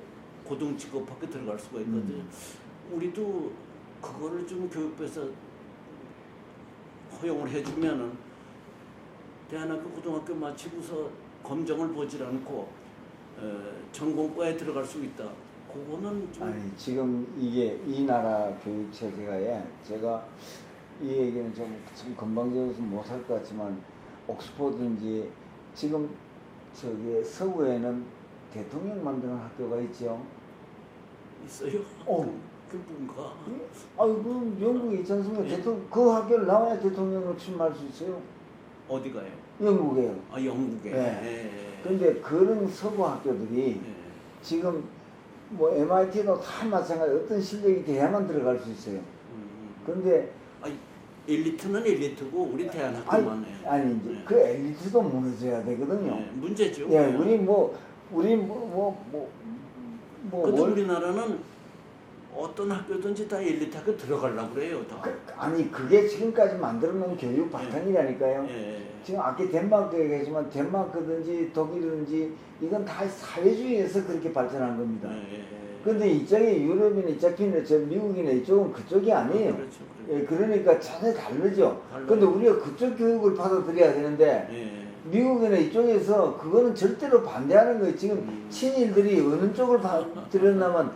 고등직업학교 들어갈 수가 있거든요. 우리도 그거를 좀 교육부에서 허용을 해주면은 대한학교, 고등학교 마치고서 검정을 보질 않고 전공과에 들어갈 수 있다. 그거는 좀 아니 지금 이게 이 나라 교육 체제가 제가 이 얘기는 좀 건방져서 못할 것 같지만 옥스퍼드인지 지금 저기 서구에는 대통령 만드는 학교가 있죠. 있어요. 어. 그 뭔가 아이고 영국에 있지 않습니까? 그 학교를 나와야 대통령을 출마할 수 있어요. 어디가요? 영국에요. 아 영국에. 네. 예. 근데 그런 서구 학교들이 예. 지금 뭐 MIT도 다 마찬가지 어떤 실력이 돼야만 들어갈 수 있어요. 근데 아니, 엘리트는 엘리트고 우리 대한학교만 해요. 아니 이제 예. 그 엘리트도 무너져야 되거든요. 예, 문제죠. 예, 예. 근데 뭘- 우리나라는 어떤 학교든지 다 엘리트 학교 들어가려고 그래요. 다. 아니 그게 지금까지 만들어 놓은 교육 바탕이라니까요. 예. 지금 아까 덴마크에 계시지만 덴마크든지 독일이든지 이건 다 사회주의에서 그렇게 발전한 겁니다. 예. 근데 이쪽에 유럽이나 이쪽이나 저 미국이나 이쪽은 그쪽이 아니에요. 그렇죠. 예, 그러니까 전혀 다르죠. 달라요. 근데 우리가 그쪽 교육을 받아들여야 되는데 예. 미국이나 이쪽에서 그거는 절대로 반대하는 거예요. 지금 친일들이 어느 쪽을 들였냐면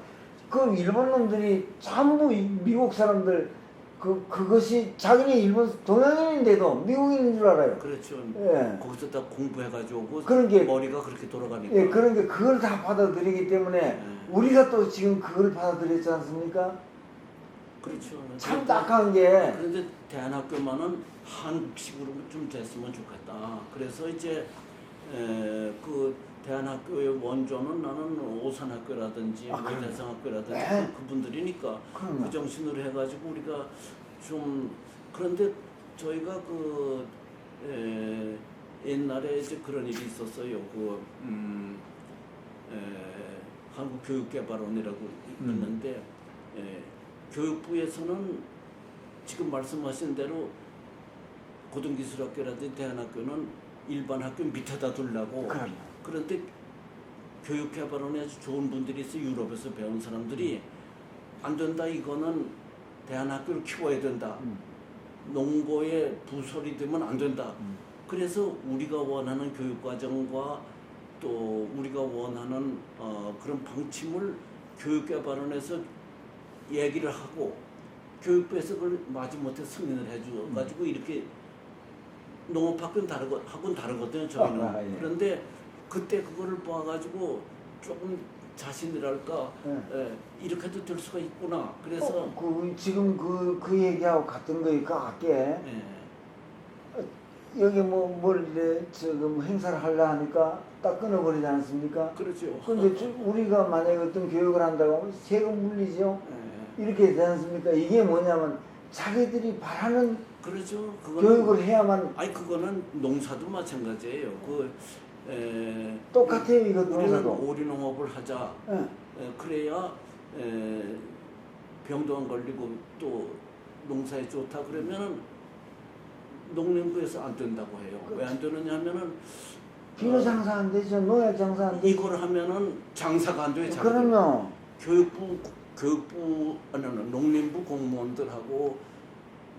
그 일본 놈들이 전부 미국 사람들 그것이 자기네 일본 동양인인데도 미국인인 줄 알아요. 그렇죠. 예. 거기서 다 공부해가지고 그런 게- 머리가 그렇게 돌아가니까. 예, 그런 게 그걸 다 받아들이기 때문에 우리가 또 지금 그걸 받아들였지 않습니까? 그렇죠. 참 딱한 게 그런데 대한학교만은 한국식으로 좀 됐으면 좋겠다. 그래서 이제 그 대한학교의 원조는 나는 오산학교라든지 아, 그럼요. 대상학교라든지 네. 그분들이니까 그럼요. 그 정신으로 해가지고 우리가 좀 그런데 저희가 옛날에 이제 그런 일이 있었어요. 한국교육개발원이라고 있는데 교육부에서는 지금 말씀하신 대로 고등기술학교라든지 대안학교는 일반 학교 밑에다 두려고 그럼요. 그런데 교육개발원에 아주 좋은 분들이 있어 유럽에서 배운 사람들이 안 된다 이거는 대안학교를 키워야 된다 농고의 부설이 되면 안 된다 그래서 우리가 원하는 교육과정과 또 우리가 원하는 그런 방침을 교육개발원에서 얘기를 하고 교육부에서 그걸 마지못해 승인을 해줘가지고 이렇게 농업학교는 하고는 다르거든요 저희는. 예. 그런데 그때 그거를 봐가지고 조금 자신이랄까 이렇게도 될 수가 있구나. 그래서 지금 그 얘기하고 같은 거니까 아까 예. 여기 뭘 이제 지금 행사를 하려 하니까 딱 끊어버리지 않습니까? 그렇죠. 근데 우리가 만약에 어떤 교육을 한다고 하면 세금 물리죠. 예. 이렇게 되지 않습니까? 이게 뭐냐면 자기들이 바라는 그렇죠. 그거는 교육을 해야만 아니 그거는 농사도 마찬가지예요. 똑같아요. 이거 우리는 농사도. 오리농업을 하자. 예. 그래야 병도 안 걸리고 또 농사에 좋다 그러면은 농림부에서 안 된다고 해요. 왜 안 되느냐 하면은 비료 장사 안 되죠. 농약 장사 안 되죠. 이걸 하면은 장사가 안 돼요. 그러면 교육부 아니면 농림부 공무원들하고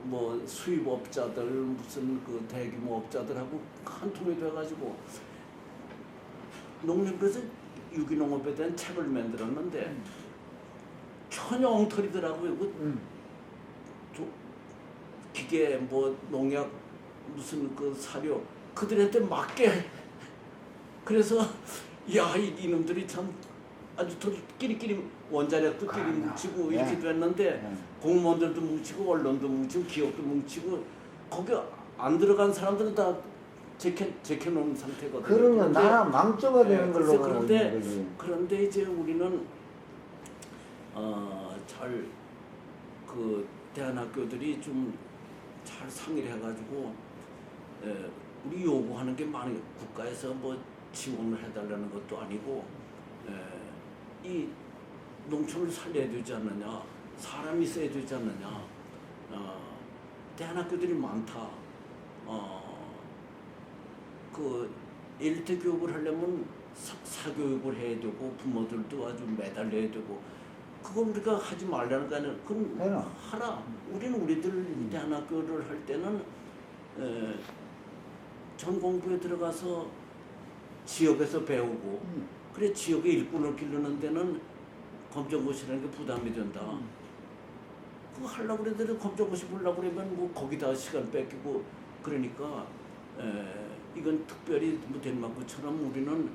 뭐 수입업자들 무슨 그 대규모 업자들하고 한 통이 돼가지고 농림부에서 유기농업에 대한 책을 만들었는데 전혀 엉터리더라고요. 기계 뭐 농약 무슨 그 사료 그들한테 맞게 그래서 야 이놈들이 참 아주 끼리끼리 원자력도 끼리 뭉치고 네. 이렇게 됐는데 공무원들도 뭉치고 언론도 뭉치고 기업도 뭉치고 거기 안 들어간 사람들은 다 제껴놓은 상태거든요. 그러면 나라 망조가 되는 걸로 글쎄, 가고 있는 거지. 그런데 이제 우리는 잘 그 대안학교들이 좀 잘 상의를 해가지고 우리 요구하는 게 많이 국가에서 뭐 지원을 해달라는 것도 아니고 이 농촌을 살려야 되지 않느냐 사람이 있어야 되지 않느냐 대안학교들이 많다 그 엘리트 교육을 하려면 사교육을 해야 되고 부모들도 아주 매달려야 되고 그건 우리가 하지 말라는 거 아니야. 그럼 해라. 하라. 우리는 우리들 대안학교를 할 때는 전 공부에 들어가서 지역에서 배우고 그래 지역의 일꾼을 기르는 데는 검정고시라는 게 부담이 된다. 그거 하려고 그러더니 검정고시 보려고 그러면 뭐 거기다 시간 뺏기고 그러니까 이건 특별히 뭐 덴마크처럼 우리는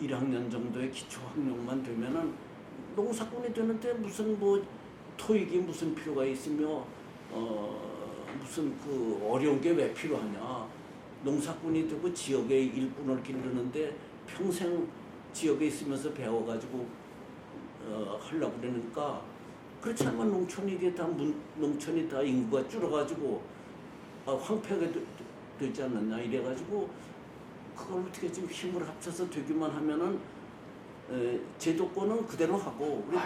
1학년 정도의 기초학력만 되면은 농사꾼이 되는데 무슨 뭐 토익이 무슨 필요가 있으며 무슨 그 어려운 게 왜 필요하냐 농사꾼이 되고 지역의 일꾼을 기르는데 평생 지역에 있으면서 배워가지고 하려고 그러니까 그렇지 않으면 농촌이 다 인구가 줄어가지고 황폐하게 되지 않느냐 이래가지고 그걸 어떻게 지금 힘을 합쳐서 되기만 하면은 제도권은 그대로 하고 우리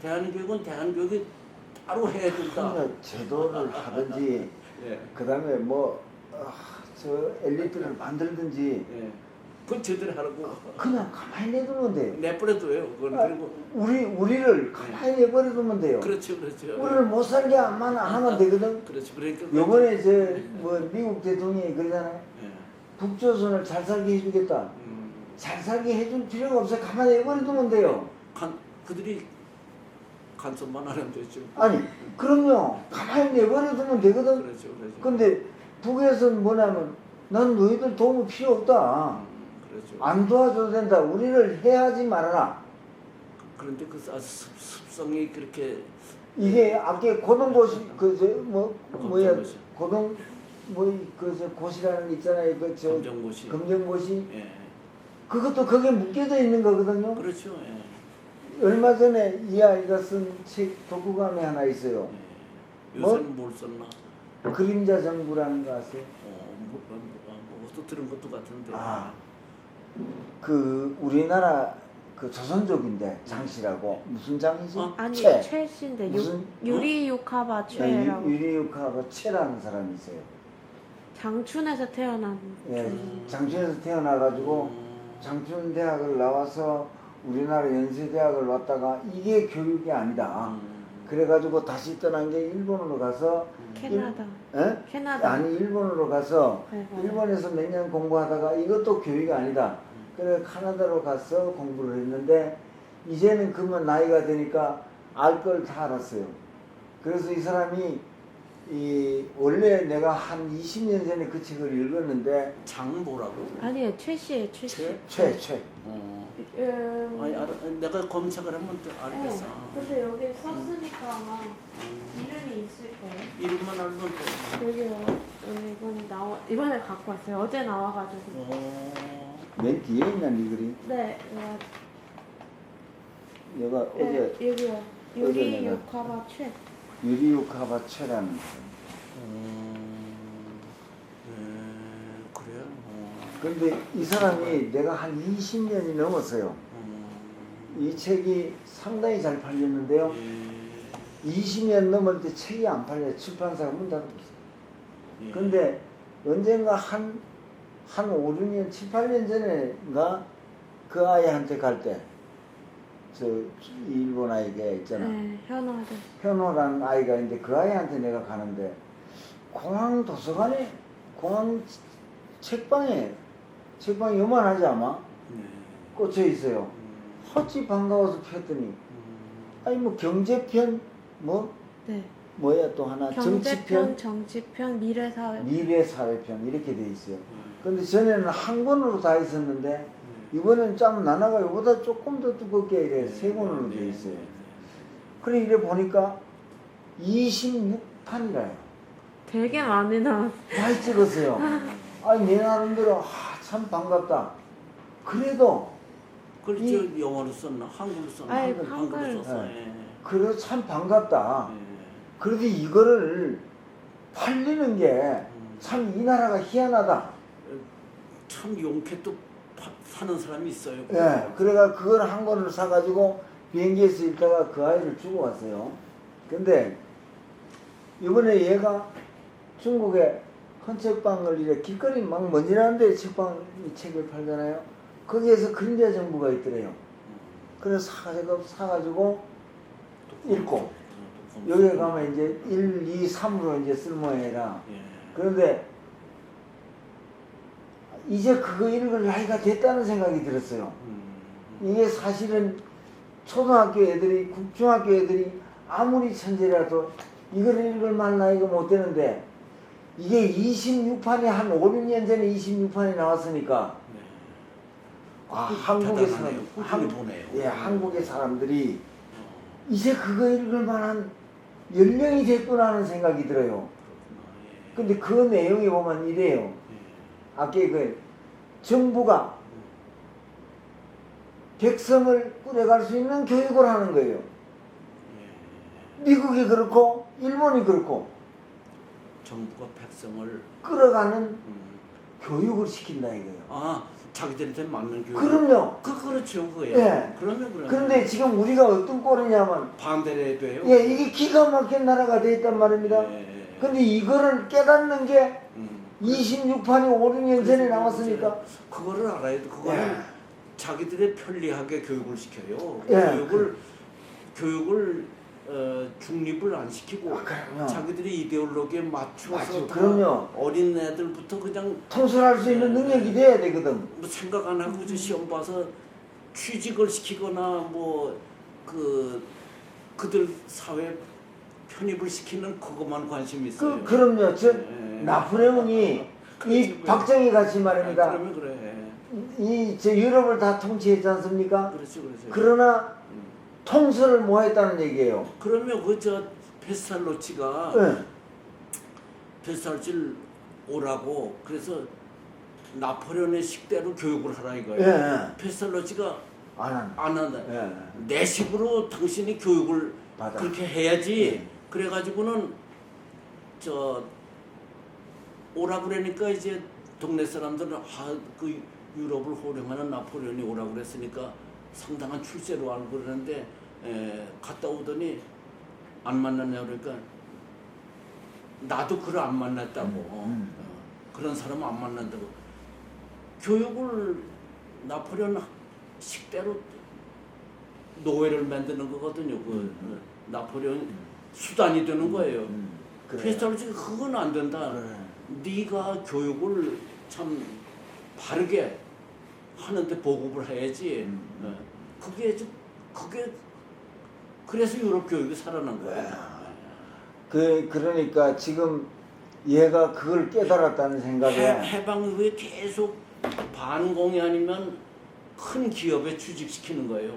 대한교육은 대한교육이 따로 해야 된다. 그냥 제도를 하든지 예. 그다음에 저 엘리트를 만들든지 예. 그건 제대로 하라고 그냥 가만히 내두면 돼요. 내버려둬요. 그건 그리고 우리를 가만히 내버려두면 돼요. 그렇죠. 우리를 못 살게 안 하면 되거든. 그렇죠. 그러니까 요번에 미국 대통령이 그러잖아요. 예. 북조선을 잘 살게 해주겠다. 잘 살게 해줄 필요가 없어요. 가만히 내버려두면 돼요. 그들이 간섭만 하면 되죠. 아니, 그럼요. 가만히 내버려두면 되거든. 그렇죠. 근데 북에서는 뭐냐면 난 너희들 도움 필요 없다. 그렇죠. 안 도와줘도 된다. 우리를 해하지 말아라. 그런데 그 습성이 그렇게 이게 앞에 고등고시 검정고시. 고시라는 게 있잖아요. 검정고시. 검정고시. 예. 그것도 거기에 묶여져 있는 거거든요. 그렇죠. 예. 얼마 전에 이 아이가 쓴 책 독후감이 하나 있어요. 예. 요새는 뭘 썼나? 그림자 정부라는 거 아세요? 또 들은 것도 같은데. 우리나라 그 조선족인데 장씨라고 무슨 장이지? 아니 채. 최씨인데 무슨 유리유카바 최라고. 유리육하고 채라는 사람이 있어요. 장춘에서 태어난. 예, 장춘에서 태어나가지고 장춘 대학을 나와서 우리나라 연세대학을 왔다가 이게 교육이 아니다. 그래가지고 다시 떠난 게 일본으로 가서 캐나다. 캐나다. 아니 일본으로 가서 네, 맞아요. 일본에서 몇 년 공부하다가 이것도 교육이 아니다. 그래 카나다로 가서 공부를 했는데 이제는 그만 나이가 되니까 알 걸 다 알았어요. 그래서 이 사람이 원래 내가 한 20년 전에 그 책을 읽었는데 장 뭐라고? 아니에요 최씨예요 최씨. 최. 아니 내가 검색을 하면 또 알겠어. 네. 근데 여기 썼으니까 아마 이름이 있을 거예요. 이름만 알면 돼. 여기요. 이번에 갖고 왔어요. 어제 나와가지고. 맨 뒤에 있나 이 글이? 네. 얘가 어제 여기요. 유리유카바 최. 유리유카바 채라는 그래요? 근데 이 사람이 내가 한 20년이 넘었어요. 이 책이 상당히 잘 팔렸는데요. 20년 넘을 때 책이 안 팔려요. 출판사가 문 닫고 있어요. 근데 언젠가 한 5, 6년, 7, 8년 전에가 그 아이한테 갈 때, 일본 아이가 있잖아. 네, 현우 아저씨. 현호라는 아이가 있는데 그 아이한테 내가 가는데 공항 도서관에, 공항 책방이 요만하지 아마? 꽂혀 있어요. 어찌 반가워서 폈더니, 아니 뭐 경제편, 네. 뭐야 또 하나, 경제편, 정치편, 미래사회. 미래사회편 이렇게 돼 있어요. 근데 전에는 한 권으로 다 있었는데 이번에는 좀 나눠가 이보다 조금 더 두껍게 이래 세 권으로 돼 있어요. 그래 이래 보니까 26판이라요. 되게 많이 나왔어요. 많이 찍었어요. 아니 내 나름대로 참 반갑다. 그래도 그걸 저 영어로 썼나? 한글로 썼나? 아니, 한글로 한글. 썼어. 그래도 참 반갑다. 그래도 이거를 팔리는 게 참 이 나라가 희한하다. 참 용케 또 사는 사람이 있어요. 예, 그래가 그걸 한 권을 사가지고 비행기에서 있다가 그 아이를 주고 왔어요. 근데 이번에 얘가 중국에 헌책방을 이래 길거리 막 먼지나는 데 책을 팔잖아요. 거기에서 그림자 정부가 있더래요. 그래서 사가지고 읽고 여기에 가면 이제 1, 2, 3으로 이제 쓸모해라. 그런데 이제 그거 읽을 나이가 됐다는 생각이 들었어요. 이게 사실은 초등학교 애들이, 중학교 애들이 아무리 천재라도 이걸 읽을 만한 나이가 못 되는데 이게 26판이 한 5, 6년 전에 26판이 나왔으니까 한국의 사람들이 이제 그거 읽을 만한 연령이 됐구나 하는 생각이 들어요. 근데 그 내용에 보면 이래요. 아까 그 정부가 백성을 꾸려갈 수 있는 교육을 하는 거예요. 미국이 그렇고 일본이 그렇고 정부가 백성을 끌어가는 교육을 시킨다 이거예요. 아 자기들한테 맞는 교육. 그럼요. 그렇죠 그거예요. 예. 그러면 그런데 지금 우리가 어떤 꼴이냐면 반대로 해도 해요. 예, 이게 기가 막힌 나라가 돼 있단 말입니다. 예. 근데 이거를 깨닫는 게 26판이 5, 6년 전에 나왔으니까 그거를 알아야 돼. 그거는 예. 자기들의 편리하게 교육을 시켜요. 예. 교육을 중립을 안 시키고 그럼요. 자기들이 이데올로기에 맞춰서 맞죠. 다 그럼요. 어린 애들부터 그냥 통솔할 수 있는 능력이 돼야 되거든. 뭐 생각 안 하고 저 시험 봐서 취직을 시키거나 뭐 그들 사회 편입을 시키는 그것만 관심이 있어요. 그럼요. 예. 나폴레옹이 이 그렇지, 박정희 같이 말입니다. 그러면 그래. 저 유럽을 다 통치했지 않습니까? 그렇지. 그러나 통솔을 못 했다는 얘기예요. 그러면 그 페스탈로치가 예. 페스탈로치를 오라고 그래서 나폴레옹의 식대로 교육을 하라 이거예요. 예. 페스탈로치가 안 한. 안 한다. 예. 내 식으로 당신이 교육을 받아. 그렇게 해야지. 예. 그래가지고는 오라 그러니까 이제 동네 사람들은 그 유럽을 호령하는 나폴레옹이 오라 그랬으니까 상당한 출세로 알고 그러는데 갔다 오더니 안 만났냐 그러니까 나도 그를 안 만났다고. 그런 사람 안 만난다고. 교육을 나폴레옹 식대로 노예를 만드는 거거든요. 나폴레옹 수단이 되는 거예요. 페스탈로치가 그건 안 된다. 네가 교육을 참 바르게 하는데 보급을 해야지. 그게 그래서 유럽 교육이 살아난 거야. 그러니까 지금 얘가 그걸 깨달았다는 생각에 해방 이후에 계속 반공이 아니면 큰 기업에 취직시키는 거예요.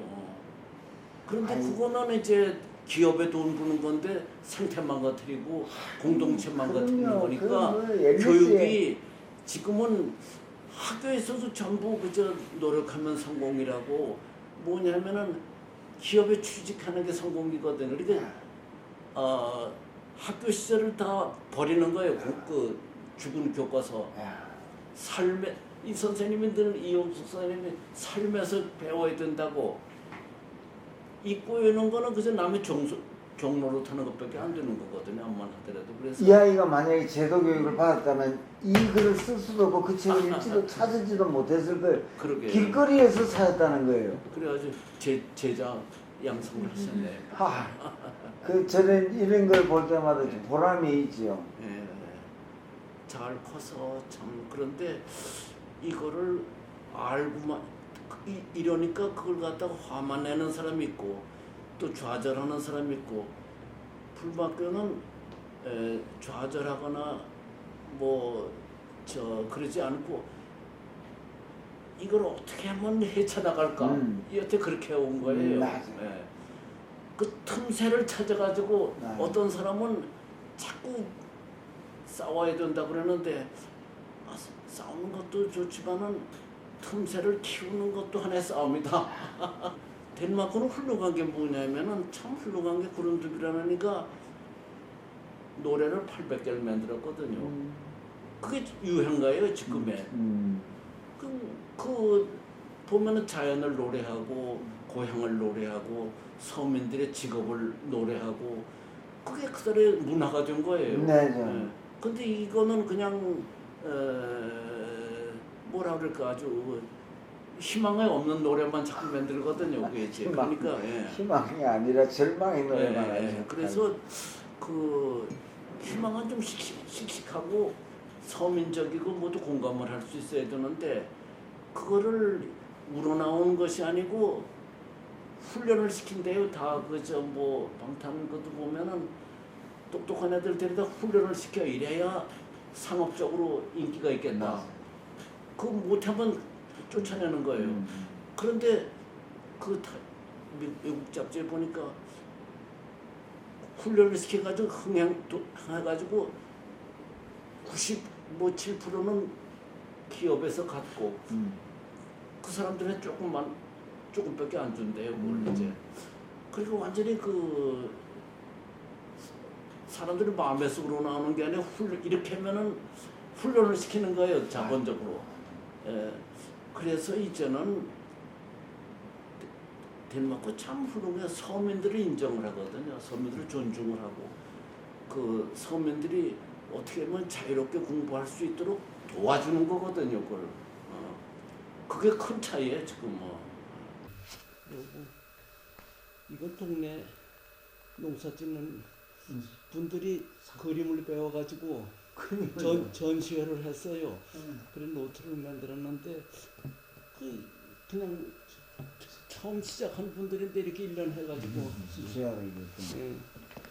그런데 그거는 이제 기업에 돈 부는 건데 생태 망가뜨리고 공동체 망가뜨리는 거니까 교육이 지금은 학교에서도 전부 그저 노력하면 성공이라고 뭐냐면은 기업에 취직하는 게 성공이거든요. 그러니까 학교 시절을 다 버리는 거예요. 그 죽은 교과서. 삶에 이 선생님이 늘 이용숙 선생님이 삶에서 배워야 된다고. 이 꼬이는 거는 그저 남의 종로로 타는 것밖에 안 되는 거거든요. 암만 하더라도. 그래서 이 아이가 만약에 제도 교육을 받았다면 이 글을 쓸 수도 없고 그 책을 읽지도 찾지도 못했을 거예요. 그러게. 길거리에서 찾았다는 거예요. 그래가지고 제자 양성을 하셨네. 저는 이런 걸 볼 때마다 좀 보람이 있지요. 예, 잘 커서 참 그런데 이거를 알고만 이러니까 그걸 갖다가 화만 내는 사람이 있고 또 좌절하는 사람이 있고 불마교는 좌절하거나 그러지 않고 이걸 어떻게 하면 헤쳐나갈까 여태 그렇게 해온 거예요. 예. 그 틈새를 찾아가지고 어떤 사람은 자꾸 싸워야 된다 그러는데 싸우는 것도 좋지만은 틈새를 틔우는 것도 하나의 싸움이다. 덴마크는 훌륭한 게 뭐냐면은 참 훌륭한 게 그룬드비라니까 노래를 800개를 만들었거든요. 그게 유행가예요 지금에. 그 보면은 자연을 노래하고 고향을 노래하고 서민들의 직업을 노래하고 그게 그들의 문화가 된 거예요. 네. 근데 이거는 그냥 뭐라 그럴까 아주 희망이 없는 노래만 자꾸 만들거든요. 그게 이제 그러니까 희망이 아니라 절망의 노래만 하죠. 그래서 그 희망은 좀 씩씩하고 서민적이고 모두 공감을 할 수 있어야 되는데 그거를 우러나오는 것이 아니고 훈련을 시킨대요. 다 그저 방탄 것도 보면은 똑똑한 애들 데려다 훈련을 시켜 이래야 상업적으로 인기가 있겠다. 그거 못하면 쫓아내는 거예요. 그런데 그 외국 잡지에 보니까 훈련을 시켜가지고 흥해가지고 97%는 기업에서 갖고 그 사람들은 조금밖에 안 준대요. 그걸 이제. 그리고 완전히 그 사람들이 마음의 속으로 나오는 게 아니라 이렇게 하면은 훈련을 시키는 거예요. 자본적으로. 예. 그래서 이제는 덴마크 참 훌륭해. 서민들을 인정을 하거든요. 서민들을 존중을 하고 그 서민들이 어떻게 하면 자유롭게 공부할 수 있도록 도와주는 거거든요. 그걸. 그게 큰 차이예요. 지금 뭐. 그리고 이건 동네 농사 짓는 분들이 그림을 배워가지고 전시회를 했어요. 그런 노트를 만들었는데 그냥 처음 시작하는 분들인데 이렇게 1년 해가지고 시작을 이렇게. 예.